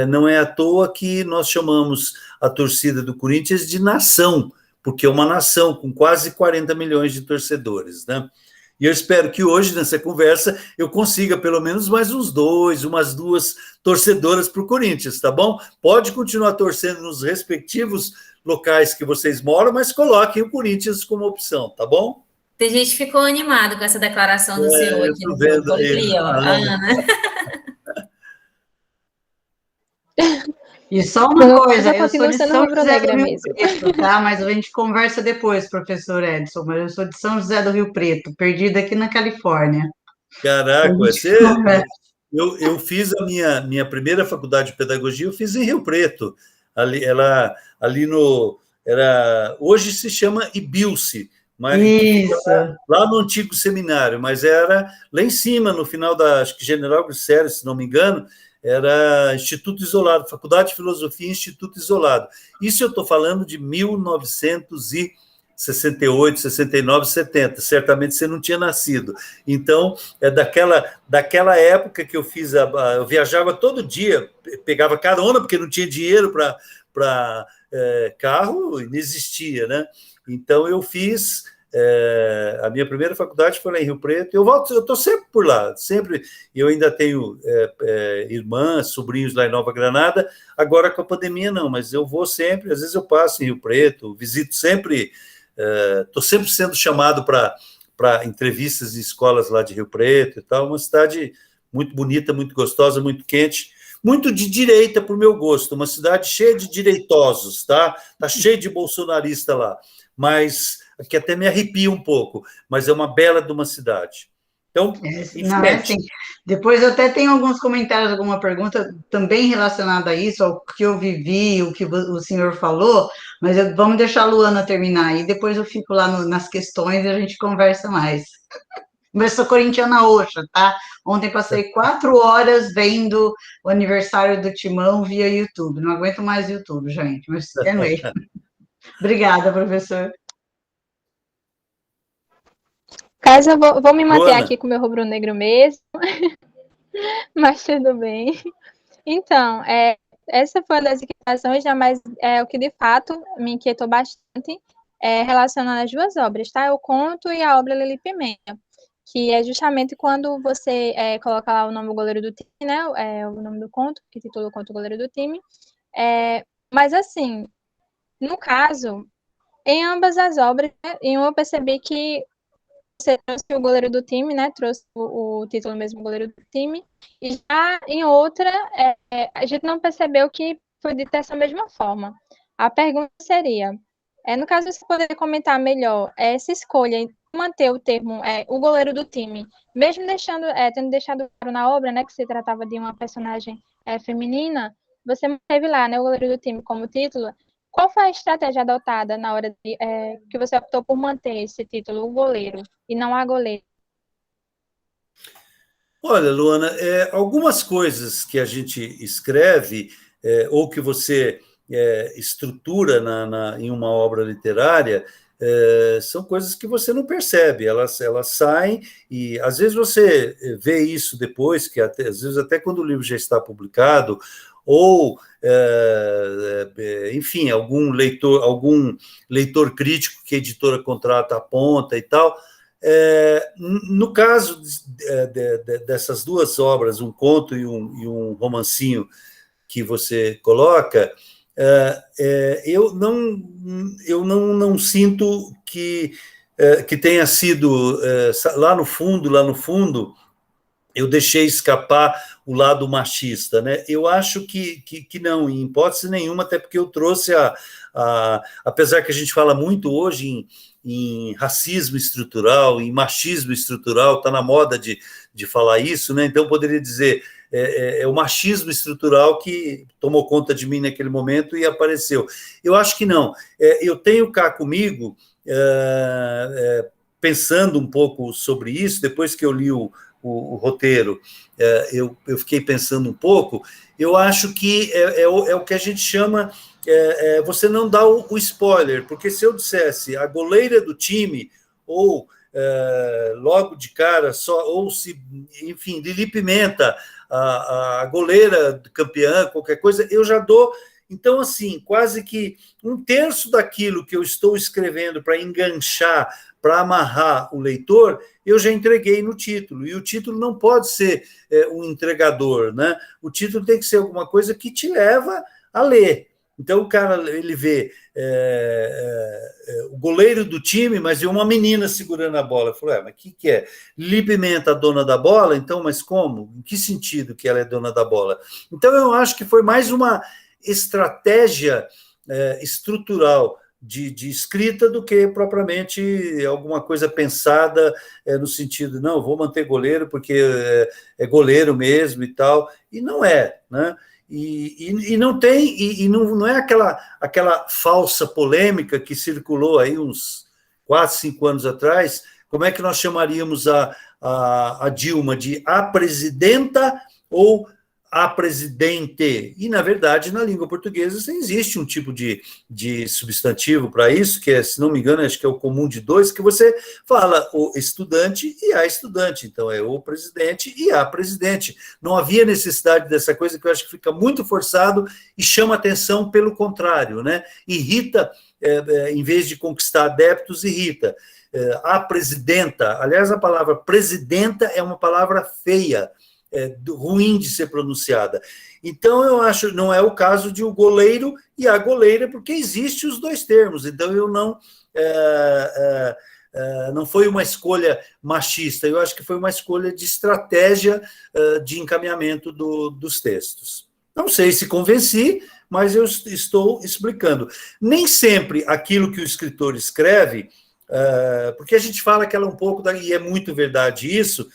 não é à toa que nós chamamos a torcida do Corinthians de nação, porque é uma nação com quase 40 milhões de torcedores, né? E eu espero que hoje, nessa conversa, eu consiga pelo menos mais umas 2 torcedoras para o Corinthians, tá bom? Pode continuar torcendo nos respectivos locais que vocês moram, mas coloquem o Corinthians como opção, tá bom? Tem gente que ficou animado com essa declaração do senhor aqui no grupo. Ali, ó, a Ana. E só uma coisa, eu sou de São José do Rio Preto, tá? Mas a gente conversa depois, professor Edson, mas eu sou de São José do Rio Preto, perdida aqui na Califórnia. Caraca, eu fiz a minha primeira faculdade de pedagogia, eu fiz em Rio Preto, hoje se chama Ibilce, mas lá no antigo seminário, mas era lá em cima, no final acho que General Glicério, se não me engano, era Instituto Isolado, Faculdade de Filosofia, Instituto Isolado. Isso eu estou falando de 1968, 69, 70. Certamente você não tinha nascido. Então, é daquela época que eu fiz, eu viajava todo dia, pegava carona, porque não tinha dinheiro para carro, não existia, né? Então, eu fiz... a minha primeira faculdade foi lá em Rio Preto. Eu estou sempre por lá, sempre. Eu ainda tenho irmãs, sobrinhos lá em Nova Granada. Agora com a pandemia não, mas eu vou sempre. Às vezes eu passo em Rio Preto, visito sempre. Estou sempre sendo chamado para entrevistas em escolas lá de Rio Preto e tal. Uma cidade muito bonita, muito gostosa, muito quente. Muito de direita para o meu gosto. Uma cidade cheia de direitosos, tá? Está cheio de bolsonarista lá. Mas que até me arrepia um pouco, mas é uma bela de uma cidade. Então, não, assim, depois eu até tenho alguns comentários, alguma pergunta também relacionada a isso, ao que eu vivi, o que o senhor falou, mas vamos deixar a Luana terminar, e depois eu fico lá nas questões e a gente conversa mais. Mas sou corintiana oxa, tá? Ontem passei 4 horas vendo o aniversário do Timão via YouTube. Não aguento mais YouTube, gente, mas anyway. Obrigada, professor. Caso eu vou me manter aqui com o meu rubro-negro mesmo, mas tudo bem. Então, essa foi uma das inquietações, mas o que de fato me inquietou bastante relacionado às 2 obras, tá? O Conto e a obra Lili Pimenta, que é justamente quando você coloca lá o nome do goleiro do time, né? O nome do conto, que titula o conto goleiro do time. Mas, assim, no caso, em ambas as obras, né, em uma eu percebi que você trouxe o goleiro do time, né? Trouxe o título mesmo, goleiro do time. E já em outra, a gente não percebeu que foi dito dessa mesma forma. A pergunta seria, no caso, você poderia comentar melhor essa escolha em manter o termo o goleiro do time, mesmo tendo deixado claro na obra, né, que se tratava de uma personagem feminina, você manteve lá, né, o goleiro do time como título. Qual foi a estratégia adotada na hora que você optou por manter esse título, o goleiro, e não a goleira? Olha, Luana, algumas coisas que a gente escreve ou que você estrutura em uma obra literária são coisas que você não percebe, elas saem e às vezes você vê isso depois, que às vezes até quando o livro já está publicado, ou, enfim, algum leitor crítico que a editora contrata aponta e tal. No caso dessas duas obras, um conto e um romancinho que você coloca, eu não sinto que tenha sido lá no fundo, eu deixei escapar o lado machista, né? Eu acho que não, em hipótese nenhuma, até porque eu trouxe apesar que a gente fala muito hoje em racismo estrutural, em machismo estrutural, está na moda de falar isso, né? Então, eu poderia dizer, o machismo estrutural que tomou conta de mim naquele momento e apareceu. Eu acho que não. Eu tenho cá comigo, pensando um pouco sobre isso, depois que eu li o roteiro, eu fiquei pensando um pouco, eu acho que é o que a gente chama... você não dá o spoiler, porque se eu dissesse a goleira do time, ou logo de cara, ou se, enfim, Lili Pimenta, a goleira campeã, qualquer coisa, eu já dou. Então, assim, quase que um terço daquilo que eu estou escrevendo para enganchar, para amarrar o leitor, eu já entreguei no título. E o título não pode ser um entregador, né? O título tem que ser alguma coisa que te leva a ler. Então, o cara, ele vê o goleiro do time, mas vê uma menina segurando a bola. Falou, mas o que é? Lili Pimenta, a dona da bola? Então, mas como? Em que sentido que ela é dona da bola? Então, eu acho que foi mais uma estratégia estrutural de escrita do que propriamente alguma coisa pensada no sentido, não, vou manter goleiro porque é goleiro mesmo e tal, e não é, né? E não tem, não é aquela falsa polêmica que circulou aí uns 4, 5 anos atrás, como é que nós chamaríamos a Dilma de a presidenta ou a presidente? E, na verdade, na língua portuguesa existe um tipo de substantivo para isso, que se não me engano, acho que é o comum de dois, que você fala o estudante e a estudante. Então, é o presidente e a presidente. Não havia necessidade dessa coisa que eu acho que fica muito forçado e chama atenção pelo contrário, né? Irrita, em vez de conquistar adeptos, irrita. A presidenta, aliás, a palavra presidenta é uma palavra feia, ruim de ser pronunciada. Então, eu acho, não é o caso de o goleiro e a goleira, porque existe os dois termos. Então, eu não foi uma escolha machista, eu acho que foi uma escolha de estratégia de encaminhamento dos textos. Não sei se convenci, mas eu estou explicando. Nem sempre aquilo que o escritor escreve, porque a gente fala que ela é um pouco, e é muito verdade isso,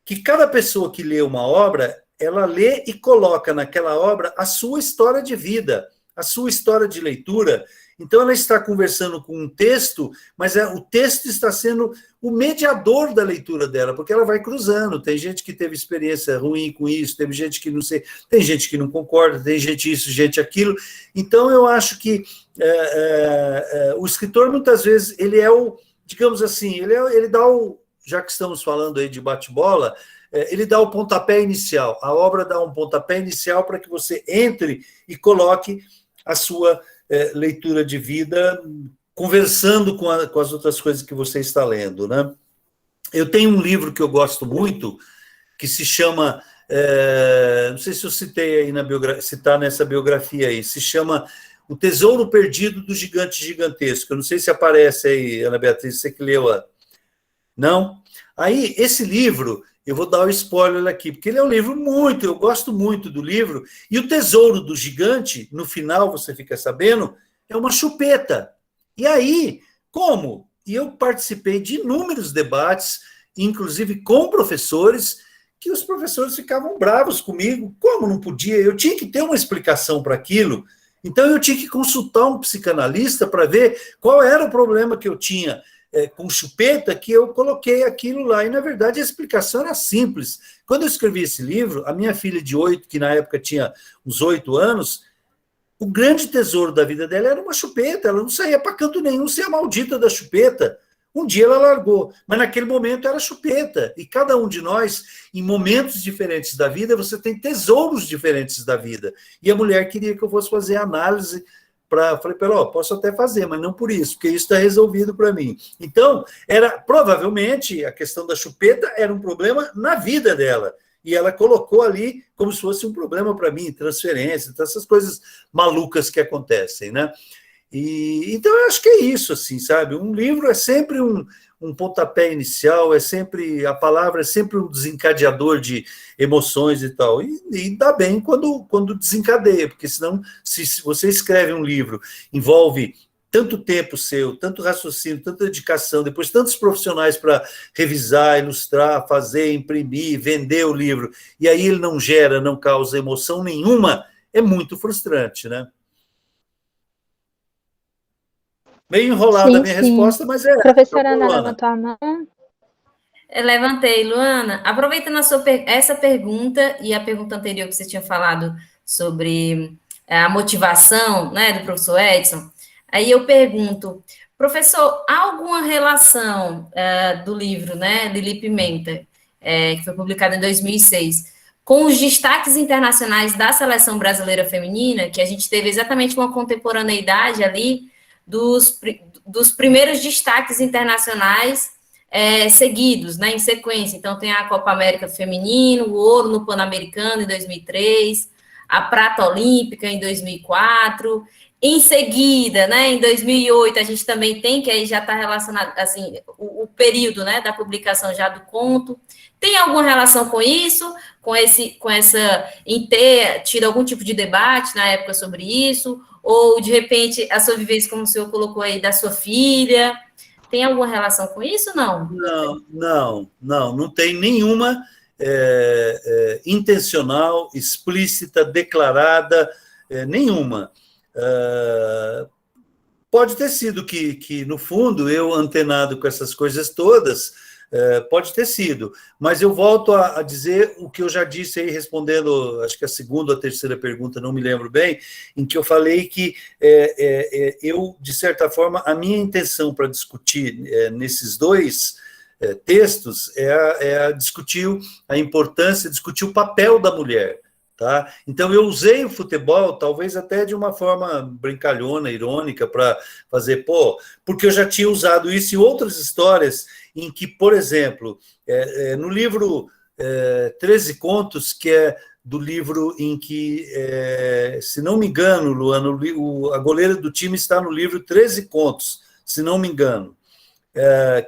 que cada pessoa que lê uma obra, ela lê e coloca naquela obra a sua história de vida, a sua história de leitura. Então, ela está conversando com um texto, mas o texto está sendo o mediador da leitura dela, porque ela vai cruzando. Tem gente que teve experiência ruim com isso, teve gente que não sei, tem gente que não concorda, tem gente isso, gente aquilo. Então, eu acho que o escritor, muitas vezes, ele é digamos assim, ele dá já que estamos falando aí de bate-bola, ele dá o pontapé inicial. A obra dá um pontapé inicial para que você entre e coloque a sua leitura de vida conversando com as outras coisas que você está lendo, né? Eu tenho um livro que eu gosto muito, que se chama, não sei se eu citei aí na biografia, se está nessa biografia aí, se chama O Tesouro Perdido do Gigante Gigantesco. Eu não sei se aparece aí, Ana Beatriz, você que leu a... Não? Aí, esse livro, eu vou dar o spoiler aqui, porque ele é um livro eu gosto muito do livro, e o tesouro do gigante, no final, você fica sabendo, é uma chupeta. E aí, como? E eu participei de inúmeros debates, inclusive com professores, que os professores ficavam bravos comigo. Como não podia? Eu tinha que ter uma explicação para aquilo. Então, eu tinha que consultar um psicanalista para ver qual era o problema que eu tinha com chupeta, que eu coloquei aquilo lá. E, na verdade, a explicação era simples. Quando eu escrevi esse livro, a minha filha de 8, que na época tinha uns 8 anos, o grande tesouro da vida dela era uma chupeta. Ela não saía para canto nenhum sem a maldita da chupeta. Um dia ela largou, mas naquele momento era chupeta. E cada um de nós, em momentos diferentes da vida, você tem tesouros diferentes da vida. E a mulher queria que eu fosse fazer análise falei para ela, posso até fazer, mas não por isso, porque isso está resolvido para mim. Então, provavelmente, a questão da chupeta era um problema na vida dela. E ela colocou ali como se fosse um problema para mim, transferência, essas coisas malucas que acontecem, né? Então, eu acho que é isso, assim, sabe? Um livro é sempre um pontapé inicial, a palavra é sempre um desencadeador de emoções e tal. E dá bem quando desencadeia, porque senão, se você escreve um livro, envolve tanto tempo seu, tanto raciocínio, tanta dedicação, depois tantos profissionais para revisar, ilustrar, fazer, imprimir, vender o livro, e aí ele não causa emoção nenhuma, é muito frustrante, né? Meio enrolada a minha resposta, mas Professora Ana, levantou a mão. Eu levantei, Luana. Aproveitando essa pergunta e a pergunta anterior que você tinha falado sobre a motivação, né, do professor Edson, aí eu pergunto, professor, há alguma relação do livro, né, Lili Pimenta, que foi publicado em 2006, com os destaques internacionais da seleção brasileira feminina, que a gente teve exatamente uma contemporaneidade ali dos primeiros destaques internacionais seguidos, né, em sequência. Então, tem a Copa América Feminino, o ouro no Pan-Americano em 2003, a prata olímpica em 2004. Em seguida, né, em 2008, a gente também tem, que aí já está relacionado, assim, o período, né, da publicação já do conto. Tem alguma relação com isso? Com essa tido algum tipo de debate na época sobre isso? Ou, de repente, a sua vivência, como o senhor colocou aí, da sua filha, tem alguma relação com isso, não? Não tem nenhuma intencional, explícita, declarada, nenhuma. Pode ter sido que, no fundo, eu, antenado com essas coisas todas, pode ter sido, mas eu volto a dizer o que eu já disse aí, respondendo, acho que a segunda ou a terceira pergunta, não me lembro bem, em que eu falei que eu, de certa forma, a minha intenção para discutir nesses dois textos é discutir a importância, discutir o papel da mulher. Tá? Então, eu usei o futebol, talvez até de uma forma brincalhona, irônica, para fazer, porque eu já tinha usado isso em outras histórias, em que, por exemplo, no livro 13 Contos, que é do livro em que, se não me engano, Luana, a goleira do time está no livro 13 Contos, se não me engano,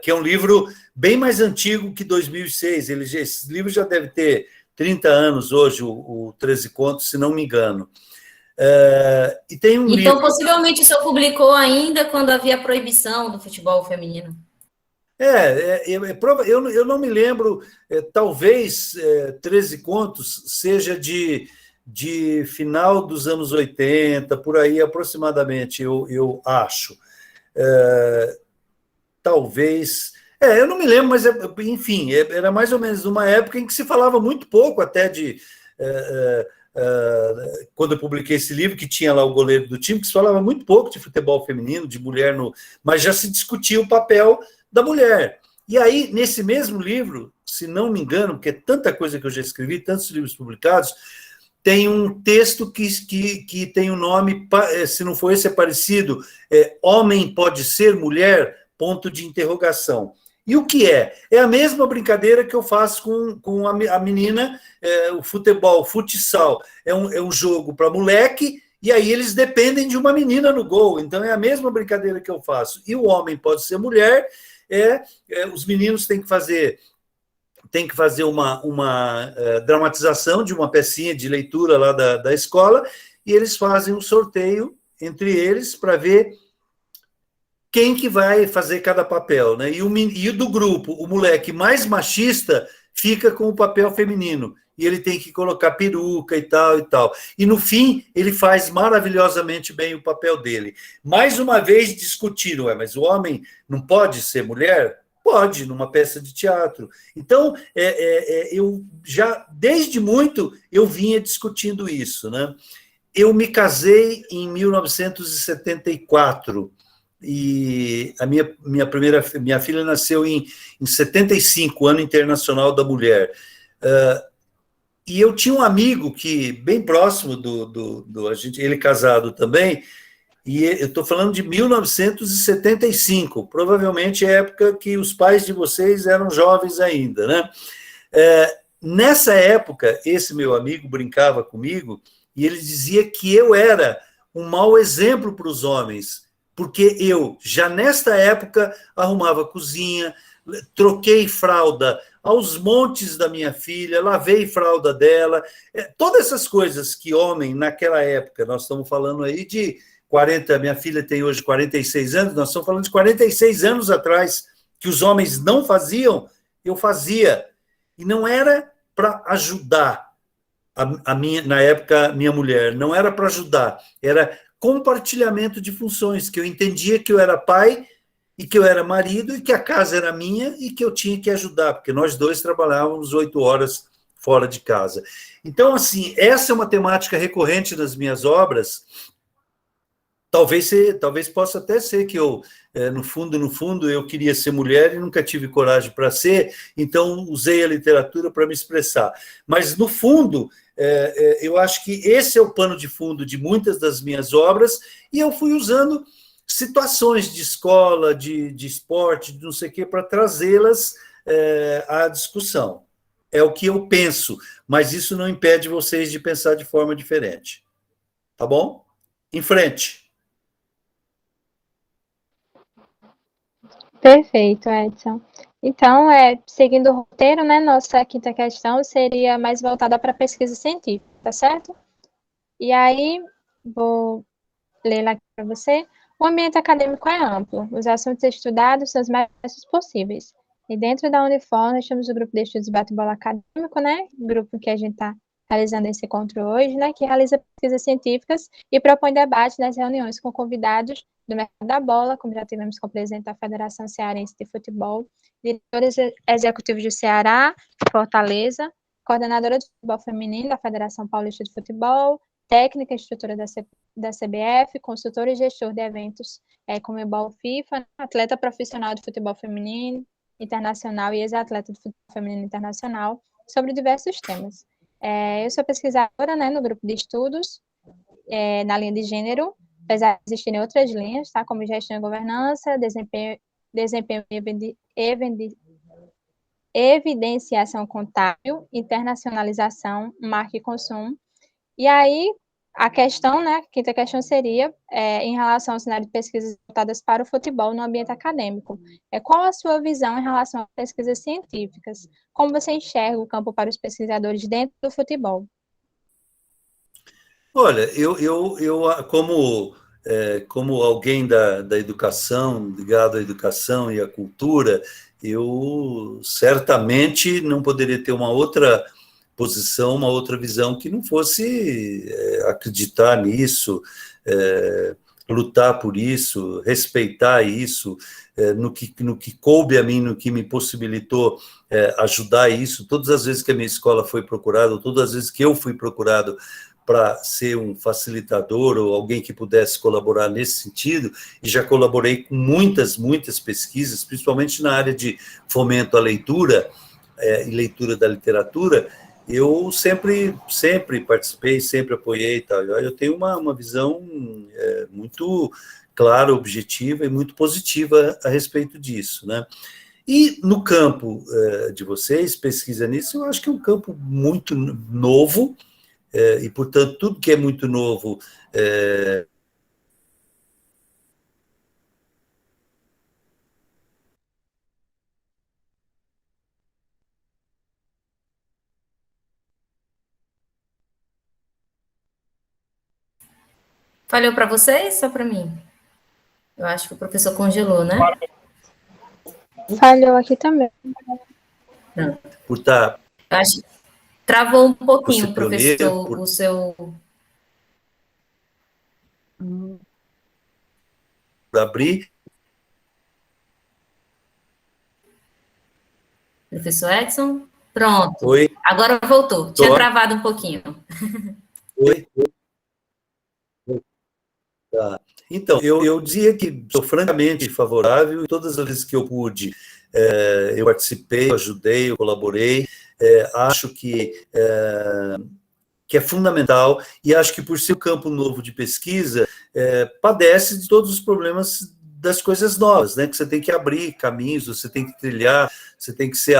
que é um livro bem mais antigo que 2006, esse livro já deve ter 30 anos hoje, o 13 Contos, se não me engano. E tem um então, livro... possivelmente, o senhor publicou ainda quando havia a proibição do futebol feminino. Eu não me lembro, talvez 13 Contos seja de final dos anos 80, por aí aproximadamente, eu acho. Talvez... eu não me lembro, mas, enfim, era mais ou menos uma época em que se falava muito pouco até quando eu publiquei esse livro, que tinha lá o goleiro do time, que se falava muito pouco de futebol feminino, de mulher, mas já se discutia o papel da mulher. E aí, nesse mesmo livro, se não me engano, porque é tanta coisa que eu já escrevi, tantos livros publicados, tem um texto que tem o nome, se não for esse, é parecido, Homem pode ser mulher? Ponto de interrogação. E o que é? É a mesma brincadeira que eu faço com a menina, o futebol, o futsal. É um jogo para moleque, e aí eles dependem de uma menina no gol. Então é a mesma brincadeira que eu faço. E o homem pode ser mulher, os meninos têm que fazer uma dramatização de uma pecinha de leitura lá da escola, e eles fazem um sorteio entre eles para ver quem que vai fazer cada papel, né? E do grupo, o moleque mais machista fica com o papel feminino, e ele tem que colocar peruca e tal e tal. E no fim, ele faz maravilhosamente bem o papel dele. Mais uma vez discutiram, mas o homem não pode ser mulher? Pode, numa peça de teatro. Então, eu já, desde muito, eu vinha discutindo isso, né? Eu me casei em 1974, e a minha filha nasceu em 75, Ano Internacional da Mulher. E eu tinha um amigo que, bem próximo ele casado também, e eu estou falando de 1975, provavelmente é a época que os pais de vocês eram jovens ainda, né? Nessa época, esse meu amigo brincava comigo e ele dizia que eu era um mau exemplo para os homens, porque eu, já nesta época, arrumava cozinha, troquei fralda aos montes da minha filha, lavei fralda dela, todas essas coisas que homem, naquela época, nós estamos falando aí de 40, minha filha tem hoje 46 anos, nós estamos falando de 46 anos atrás, que os homens não faziam, eu fazia. E não era para ajudar na época, minha mulher, não era para ajudar, era compartilhamento de funções, que eu entendia que eu era pai e que eu era marido e que a casa era minha e que eu tinha que ajudar, porque nós dois trabalhávamos 8 horas fora de casa. Então, assim, essa é uma temática recorrente nas minhas obras. Talvez possa até ser que eu, no fundo, eu queria ser mulher e nunca tive coragem para ser, então usei a literatura para me expressar. Mas, no fundo, eu acho que esse é o pano de fundo de muitas das minhas obras, e eu fui usando situações de escola, de esporte, de não sei o quê, para trazê-las à discussão. É o que eu penso, mas isso não impede vocês de pensar de forma diferente. Tá bom? Em frente. Perfeito, Edson. Então, seguindo o roteiro, né, nossa quinta questão seria mais voltada para pesquisa científica, tá certo? E aí, vou ler lá para você. O ambiente acadêmico é amplo, os assuntos estudados são os mais diversos possíveis. E dentro da Unifor, nós temos o grupo de estudos bate-bola acadêmico, né, grupo que a gente está realizando esse encontro hoje, né, que realiza pesquisas científicas e propõe debate nas reuniões com convidados do mercado da bola, como já tivemos com o presidente da Federação Cearense de Futebol, diretores executivos do Ceará, Fortaleza, coordenadora de futebol feminino da Federação Paulista de Futebol, técnica e instrutora da CBF, consultor e gestor de eventos como o FIFA, atleta profissional de futebol feminino internacional e ex-atleta de futebol feminino internacional, sobre diversos temas. Eu sou pesquisadora, né, no grupo de estudos, na linha de gênero, apesar de existirem outras linhas, tá, como gestão e governança, desempenho e evidenciação contábil, internacionalização, marca e consumo. E aí, a questão, né, a quinta questão seria em relação ao cenário de pesquisas voltadas para o futebol no ambiente acadêmico. Qual a sua visão em relação às pesquisas científicas? Como você enxerga o campo para os pesquisadores dentro do futebol? Olha, eu como alguém da educação, ligado à educação e à cultura, eu certamente não poderia ter uma outra posição, uma outra visão que não fosse acreditar nisso, lutar por isso, respeitar isso, no que coube a mim, no que me possibilitou ajudar isso. Todas as vezes que a minha escola foi procurada, todas as vezes que eu fui procurado para ser um facilitador ou alguém que pudesse colaborar nesse sentido, e já colaborei com muitas pesquisas, principalmente na área de fomento à leitura e leitura da literatura, eu sempre participei, sempre apoiei e tal. Eu tenho uma visão muito clara, objetiva e muito positiva a respeito disso, né? E no campo de vocês, pesquisa nisso, eu acho que é um campo muito novo, e, portanto, tudo que é muito novo... Falhou para vocês? Só para mim? Eu acho que o professor congelou, né? Falhou aqui também. Não. Por estar... Acho que travou um Você pouquinho, pioneiro, professor, o seu... por abrir... Professor Edson? Pronto. Oi? Agora voltou. Tinha travado um pouquinho. Oi? Tá. Então, eu dizia que sou francamente favorável, e todas as vezes que eu pude, eu participei, eu ajudei, eu colaborei, acho que é fundamental, e acho que por ser um campo novo de pesquisa, padece de todos os problemas das coisas novas, né? Que você tem que abrir caminhos, você tem que trilhar, você tem que ser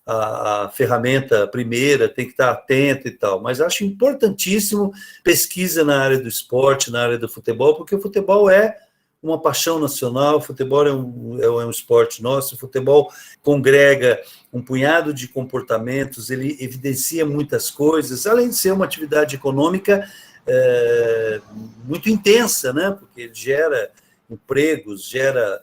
a ferramenta primeira, tem que estar atento e tal, mas acho importantíssimo pesquisa na área do esporte, na área do futebol, porque o futebol é uma paixão nacional, o futebol é um esporte nosso, o futebol congrega um punhado de comportamentos, ele evidencia muitas coisas, além de ser uma atividade econômica muito intensa, né? Porque ele gera empregos, gera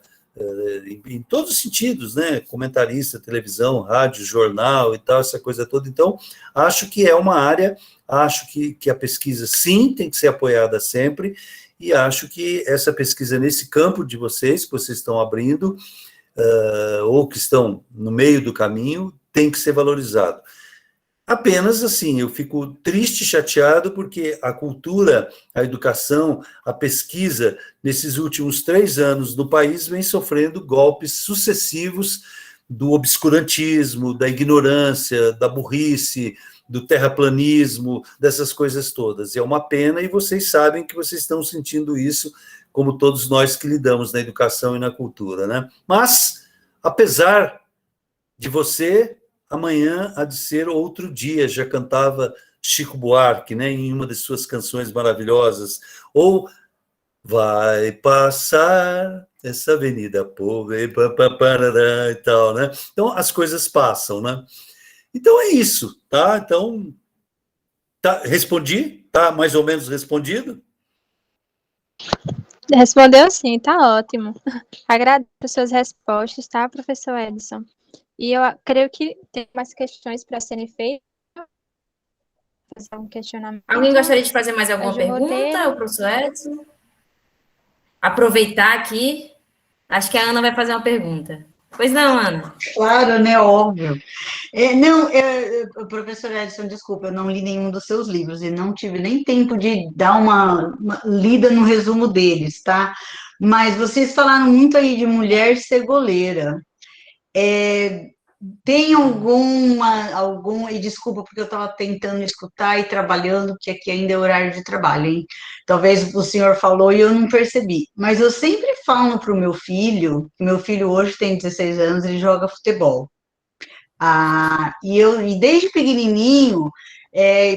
em todos os sentidos, né? Comentarista, televisão, rádio, jornal e tal, essa coisa toda. Então, acho que é uma área, acho que a pesquisa, sim, tem que ser apoiada sempre, e acho que essa pesquisa nesse campo de vocês, que vocês estão abrindo, ou que estão no meio do caminho, tem que ser valorizado. Apenas assim, eu fico triste e chateado porque a cultura, a educação, a pesquisa, nesses últimos 3 anos no país, vem sofrendo golpes sucessivos do obscurantismo, da ignorância, da burrice, do terraplanismo, dessas coisas todas. E é uma pena, e vocês sabem que vocês estão sentindo isso, como todos nós que lidamos na educação e na cultura, né? Mas, apesar de você... Amanhã há de ser outro dia, já cantava Chico Buarque, né, em uma de suas canções maravilhosas, ou vai passar essa avenida pobre, e tal, né? Então, as coisas passam, né? Então, é isso, tá? Então, respondi? Tá mais ou menos respondido? Respondeu sim, tá ótimo. Agradeço as suas respostas, tá, professor Edson? E eu creio que tem mais questões para serem feitas. Fazer um questionamento. Alguém gostaria de fazer mais alguma pergunta, o professor Edson? Aproveitar aqui. Acho que a Ana vai fazer uma pergunta. Pois não, Ana? Claro, né? Óbvio. Não, professor Edson, desculpa, eu não li nenhum dos seus livros e não tive nem tempo de dar uma lida no resumo deles, tá? Mas vocês falaram muito aí de mulher ser goleira. Tem e desculpa, porque eu estava tentando escutar e trabalhando, que aqui ainda é horário de trabalho, hein? Talvez o senhor falou e eu não percebi, mas eu sempre falo para o meu filho hoje tem 16 anos, ele joga futebol. E desde pequenininho,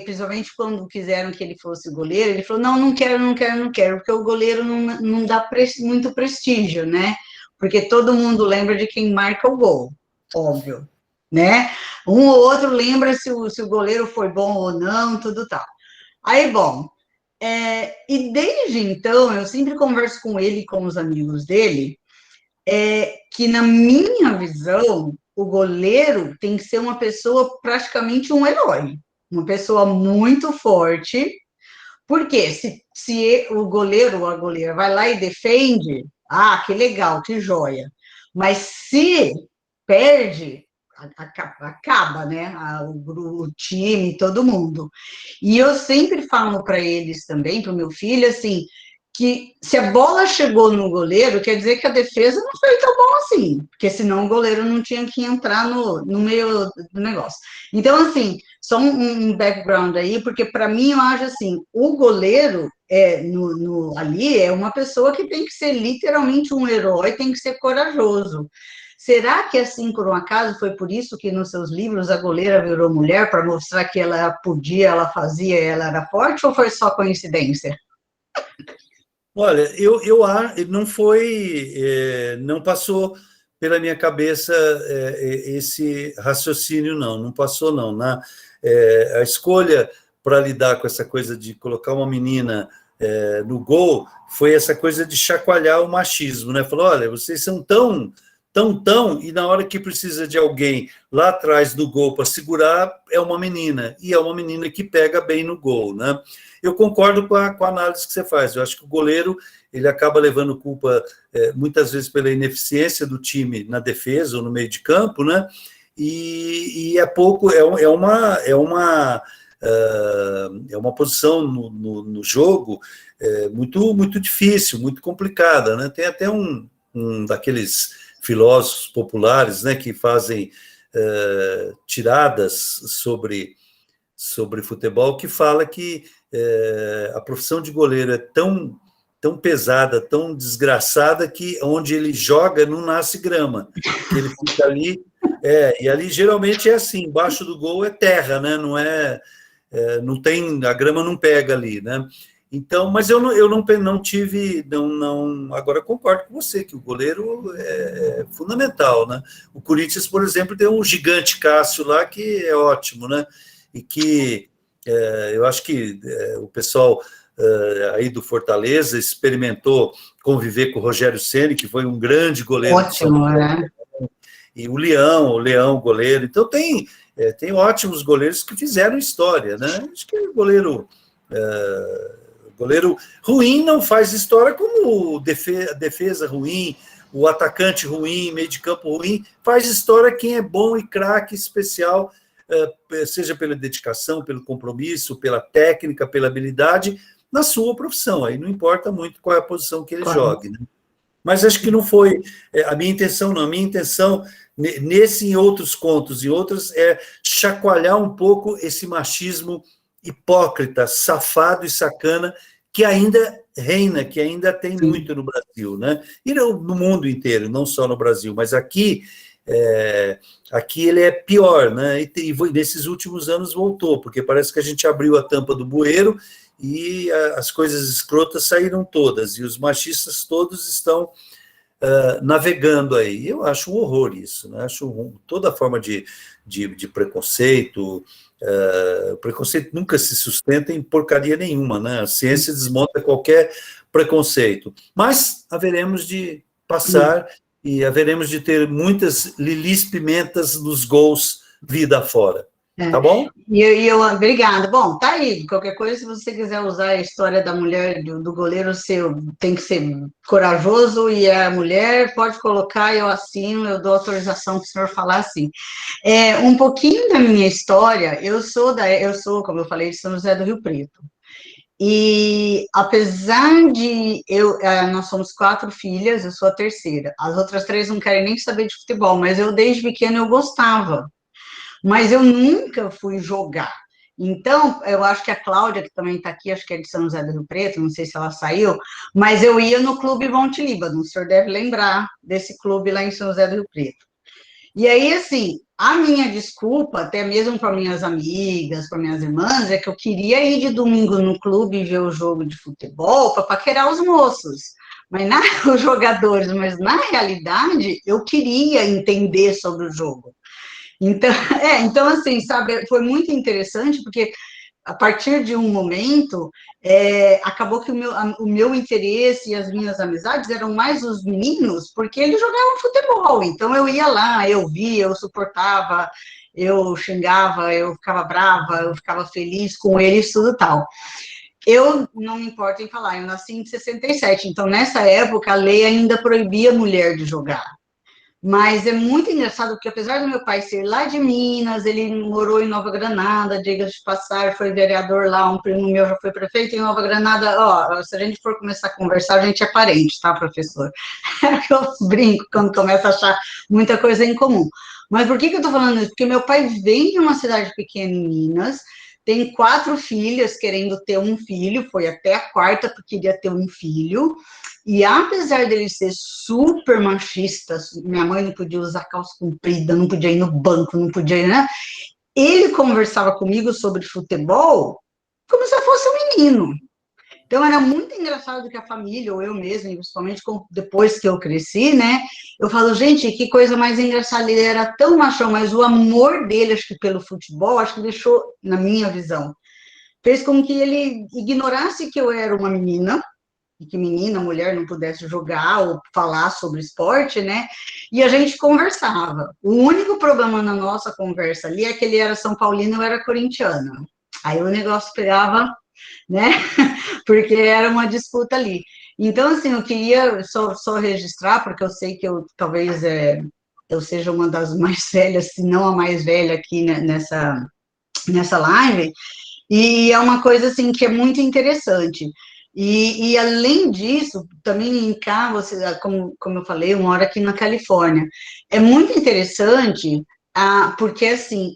principalmente quando quiseram que ele fosse goleiro, ele falou, não, não quero, não quero, não quero, porque o goleiro não dá muito prestígio, né? Porque todo mundo lembra de quem marca o gol, óbvio, né? Um ou outro lembra se o goleiro foi bom ou não, tudo tal. Aí, bom, e desde então, eu sempre converso com ele e com os amigos dele, que na minha visão, o goleiro tem que ser uma pessoa praticamente um herói, uma pessoa muito forte, porque se o goleiro ou a goleira vai lá e defende, que legal, que joia, mas se perde, acaba, né, o time, todo mundo. E eu sempre falo para eles também, para o meu filho, assim, que se a bola chegou no goleiro, quer dizer que a defesa não foi tão bom assim, porque senão o goleiro não tinha que entrar no meio do negócio. Então, assim, só um background aí, porque para mim eu acho assim, o goleiro ali é uma pessoa que tem que ser literalmente um herói, tem que ser corajoso. Será que, assim, por um acaso, foi por isso que nos seus livros a goleira virou mulher, para mostrar que ela podia, ela fazia, ela era forte, ou foi só coincidência? Olha, não foi, não passou pela minha cabeça esse raciocínio, não passou, não. A escolha para lidar com essa coisa de colocar uma menina no gol foi essa coisa de chacoalhar o machismo, né? Falou, olha, vocês são tão, e na hora que precisa de alguém lá atrás do gol para segurar, é uma menina, e é uma menina que pega bem no gol, né? Eu concordo com a análise que você faz. Eu acho que o goleiro ele acaba levando culpa muitas vezes pela ineficiência do time na defesa ou no meio de campo, né? E é pouco, é uma posição no jogo muito difícil, muito complicada, né? Tem até um daqueles filósofos populares, né, que fazem tiradas sobre futebol, que fala que a profissão de goleiro é tão pesada, tão desgraçada, que onde ele joga não nasce grama, que ele fica ali, e ali geralmente é assim, embaixo do gol é terra, né? Não tem, a grama não pega ali, né? Então, mas eu não tive, agora eu concordo com você, que o goleiro é fundamental, né? O Corinthians, por exemplo, tem um gigante Cássio lá, que é ótimo, né? E que eu acho que o pessoal aí do Fortaleza experimentou conviver com o Rogério Ceni, que foi um grande goleiro. Ótimo, né? E o Leão, goleiro. Então tem ótimos goleiros que fizeram história, né? Acho que o goleiro ruim não faz história, como defesa ruim, o atacante ruim, meio de campo ruim, faz história quem é bom e craque especial, seja pela dedicação, pelo compromisso, pela técnica, pela habilidade, na sua profissão. Aí não importa muito qual é a posição que ele jogue, né? Mas acho que não foi a minha intenção, não. A minha intenção, nesse e em outros contos e outros, é chacoalhar um pouco esse machismo hipócrita, safado e sacana, que ainda reina, que ainda tem muito no Brasil, né? E no mundo inteiro, não só no Brasil, mas aqui ele é pior, né? E nesses últimos anos voltou, porque parece que a gente abriu a tampa do bueiro e as coisas escrotas saíram todas, e os machistas todos estão navegando aí. Eu acho um horror isso, né? Acho toda forma de preconceito. O preconceito nunca se sustenta em porcaria nenhuma, né? A ciência desmonta qualquer preconceito, mas haveremos de passar e haveremos de ter muitas Lilis Pimentas nos gols vida fora. Tá bom? Obrigada. Bom, tá aí. Qualquer coisa, se você quiser usar a história da mulher, do goleiro seu, tem que ser corajoso, e a mulher pode colocar, eu assino, eu dou autorização para o senhor falar assim. Um pouquinho da minha história, eu sou, como eu falei, de São José do Rio Preto. E apesar de nós somos 4 filhas, eu sou a terceira. As outras 3 não querem nem saber de futebol, mas eu desde pequena eu gostava. Mas eu nunca fui jogar. Então, eu acho que a Cláudia, que também está aqui, acho que é de São José do Rio Preto, não sei se ela saiu, mas eu ia no Clube Monte Líbano, o senhor deve lembrar desse clube lá em São José do Rio Preto. E aí, assim, a minha desculpa, até mesmo para minhas amigas, para minhas irmãs, é que eu queria ir de domingo no clube e ver o jogo de futebol para paquerar os moços, os jogadores, mas na realidade, eu queria entender sobre o jogo. Então, assim, sabe, foi muito interessante, porque a partir de um momento, acabou que o meu interesse e as minhas amizades eram mais os meninos, porque eles jogavam futebol. Então, eu ia lá, eu via, eu suportava, eu xingava, eu ficava brava, eu ficava feliz com eles, tudo tal. Eu não me importo em falar, eu nasci em 67, então, nessa época, a lei ainda proibia a mulher de jogar. Mas é muito engraçado, porque apesar do meu pai ser lá de Minas, ele morou em Nova Granada, diga-se de passar, foi vereador lá, um primo meu já foi prefeito em Nova Granada. Se a gente for começar a conversar, a gente é parente, tá, professor? Eu brinco quando começa a achar muita coisa em comum. Mas por que eu tô falando isso? Porque meu pai vem de uma cidade pequena em Minas, tem 4 filhas querendo ter um filho, foi até a 4ª que queria ter um filho, e apesar dele ser super machista, minha mãe não podia usar calça comprida, não podia ir no banco, não podia ir, né? Ele conversava comigo sobre futebol como se eu fosse um menino. Então, era muito engraçado que a família, ou eu mesma, principalmente depois que eu cresci, né? Eu falo, gente, que coisa mais engraçada. Ele era tão machão, mas o amor dele, acho que pelo futebol, acho que deixou, na minha visão, fez com que ele ignorasse que eu era uma menina, e que menina, mulher não pudesse jogar ou falar sobre esporte, né? E a gente conversava. O único problema na nossa conversa ali é que ele era São Paulino e eu era corintiana. Aí o negócio pegava, né? Porque era uma disputa ali. Então, assim, eu queria só registrar, porque eu sei que talvez eu seja uma das mais velhas, se não a mais velha aqui nessa live, e é uma coisa, assim, que é muito interessante. E além disso, também em cá, como eu falei, eu moro aqui na Califórnia, é muito interessante, porque, assim,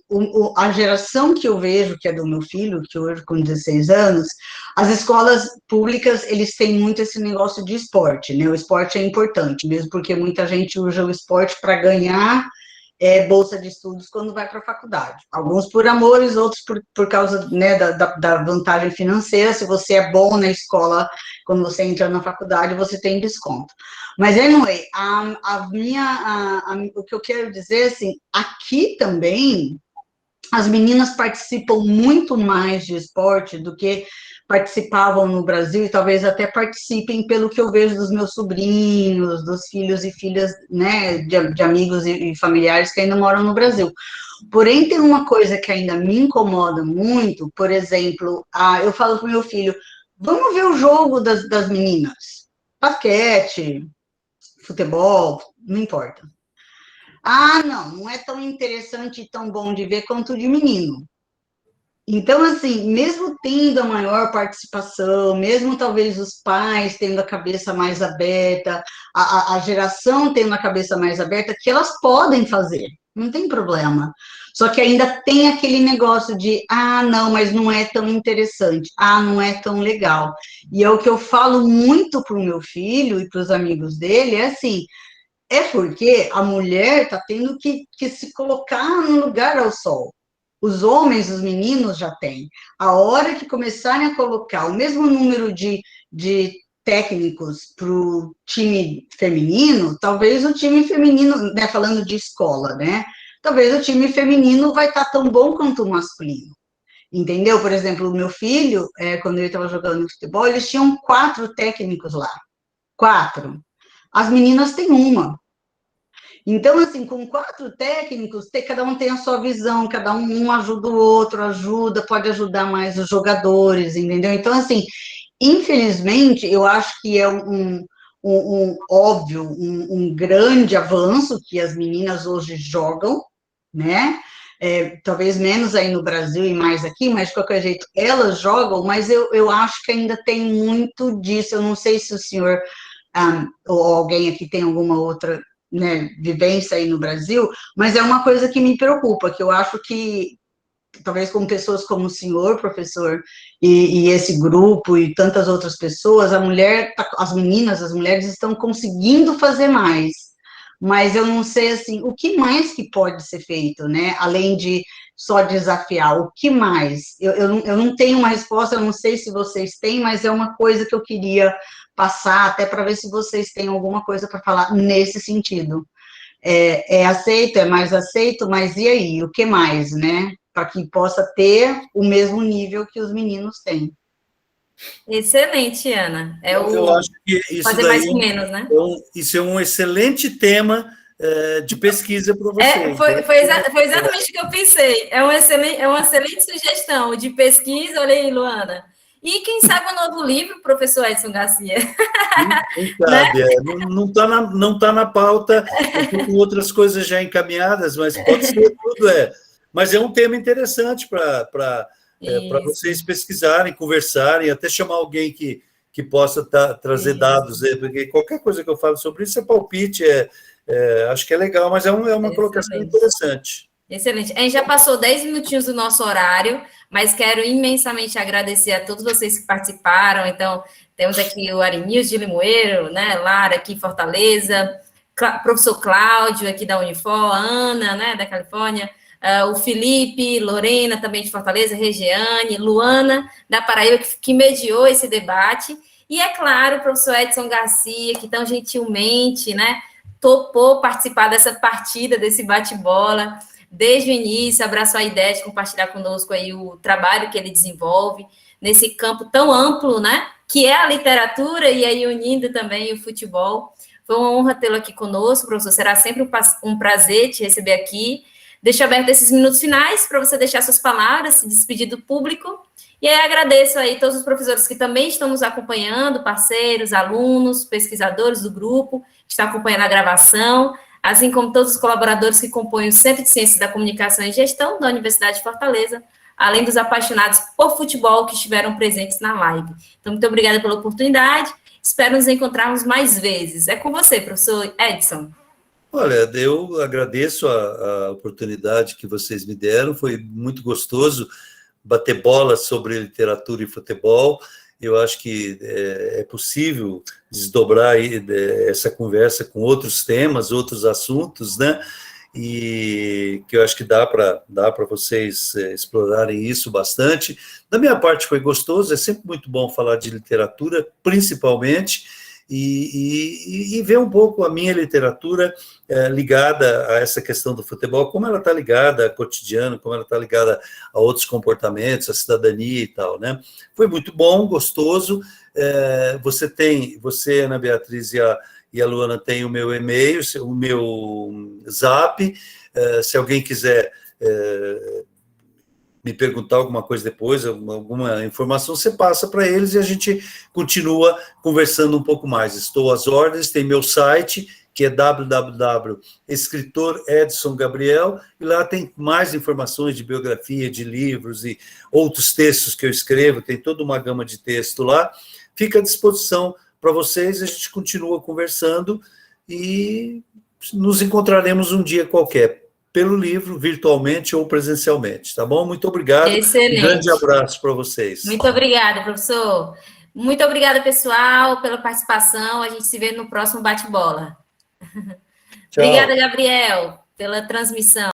a geração que eu vejo, que é do meu filho, que hoje com 16 anos, as escolas públicas, eles têm muito esse negócio de esporte, né? O esporte é importante, mesmo porque muita gente usa o esporte para ganhar bolsa de estudos quando vai para a faculdade. Alguns por amores, outros por causa, né, da vantagem financeira. Se você é bom na escola, quando você entra na faculdade, você tem desconto. Mas, anyway, o que eu quero dizer, assim, aqui também, as meninas participam muito mais de esporte do que participavam no Brasil, e talvez até participem pelo que eu vejo dos meus sobrinhos, dos filhos e filhas, né, de amigos e familiares que ainda moram no Brasil. Porém, tem uma coisa que ainda me incomoda muito, por exemplo, eu falo para o meu filho, vamos ver o jogo das meninas, basquete, futebol, não importa. Não é tão interessante e tão bom de ver quanto de menino. Então, assim, mesmo tendo a maior participação, mesmo talvez os pais tendo a cabeça mais aberta, a geração tendo a cabeça mais aberta, que elas podem fazer, não tem problema. Só que ainda tem aquele negócio de, não, mas não é tão interessante, não é tão legal. E é o que eu falo muito para o meu filho e para os amigos dele, é assim, é porque a mulher está tendo que se colocar no lugar ao sol. Os homens, os meninos já têm. A hora que começarem a colocar o mesmo número de técnicos para o time feminino, talvez o time feminino, né, falando de escola, né? Talvez o time feminino vai estar tão bom quanto o masculino. Entendeu? Por exemplo, o meu filho, quando ele estava jogando futebol, eles tinham 4 técnicos lá. 4. As meninas têm uma. Então, assim, com 4 técnicos, cada um tem a sua visão, cada um ajuda o outro, pode ajudar mais os jogadores, entendeu? Então, assim, infelizmente, eu acho que é óbvio, um grande avanço que as meninas hoje jogam, né? Talvez menos aí no Brasil e mais aqui, mas de qualquer jeito elas jogam, mas eu acho que ainda tem muito disso. Eu não sei se o senhor ou alguém aqui tem alguma outra, né, vivência aí no Brasil, mas é uma coisa que me preocupa, que eu acho que, talvez com pessoas como o senhor, professor, e esse grupo e tantas outras pessoas, as mulheres estão conseguindo fazer mais, mas eu não sei, assim, o que mais que pode ser feito, né, além de só desafiar, o que mais? Eu não tenho uma resposta, eu não sei se vocês têm, mas é uma coisa que eu queria passar, até para ver se vocês têm alguma coisa para falar nesse sentido. Aceito, é mais aceito, mas e aí, o que mais, né? Para que possa ter o mesmo nível que os meninos têm. Excelente, Ana. Eu acho que isso fazer daí mais com menos, né? Isso é um excelente tema de pesquisa para vocês. Foi exatamente o que eu pensei. É uma excelente sugestão de pesquisa. Olha aí, Luana. E quem sabe um novo livro, professor Edson Garcia. Quem sabe, né? Não tá na pauta, tem outras coisas já encaminhadas, mas pode ser tudo, Mas é um tema interessante para vocês pesquisarem, conversarem, até chamar alguém que possa trazer dados, porque qualquer coisa que eu falo sobre isso é palpite, acho que é legal, mas é uma colocação interessante. Excelente. A gente já passou 10 minutinhos do nosso horário, mas quero imensamente agradecer a todos vocês que participaram. Então, temos aqui o Arinils de Limoeiro, né, Lara aqui em Fortaleza, professor Cláudio aqui da Unifor, Ana, né, da Califórnia, o Felipe, Lorena também de Fortaleza, Regiane, Luana da Paraíba, que mediou esse debate, e, é claro, o professor Edson Garcia, que tão gentilmente, né, topou participar dessa partida, desse bate-bola, desde o início, abraçou a ideia de compartilhar conosco aí o trabalho que ele desenvolve nesse campo tão amplo, né, que é a literatura, e aí unindo também o futebol. Foi uma honra tê-lo aqui conosco, professor, será sempre um prazer te receber aqui. Deixo aberto esses minutos finais para você deixar suas palavras, se despedir do público, e aí agradeço aí todos os professores que também estão nos acompanhando, parceiros, alunos, pesquisadores do grupo, que estão acompanhando a gravação, assim como todos os colaboradores que compõem o Centro de Ciências da Comunicação e Gestão da Universidade de Fortaleza, além dos apaixonados por futebol que estiveram presentes na live. Então, muito obrigada pela oportunidade, espero nos encontrarmos mais vezes. É com você, professor Edson. Olha, eu agradeço a oportunidade que vocês me deram, foi muito gostoso bater bola sobre literatura e futebol. Eu acho que é possível desdobrar essa conversa com outros temas, outros assuntos, né? E que eu acho que dá para vocês explorarem isso bastante. Da minha parte foi gostoso, é sempre muito bom falar de literatura, principalmente, e ver um pouco a minha literatura ligada a essa questão do futebol, como ela está ligada ao cotidiano, como ela está ligada a outros comportamentos, a cidadania e tal, né? Foi muito bom, gostoso. Você, Ana Beatriz e a Luana têm o meu e-mail, o meu zap. Se alguém quiser me perguntar alguma coisa depois, alguma informação, você passa para eles e a gente continua conversando um pouco mais. Estou às ordens, tem meu site, que é www.escritoredsongabriel, e lá tem mais informações de biografia, de livros e outros textos que eu escrevo, tem toda uma gama de texto lá. Fica à disposição para vocês, a gente continua conversando e nos encontraremos um dia qualquer, pelo livro, virtualmente ou presencialmente, tá bom? Muito obrigado. Excelente. Um grande abraço para vocês. Muito obrigada, professor. Muito obrigada, pessoal, pela participação. A gente se vê no próximo bate-bola. Obrigada, Gabriel, pela transmissão.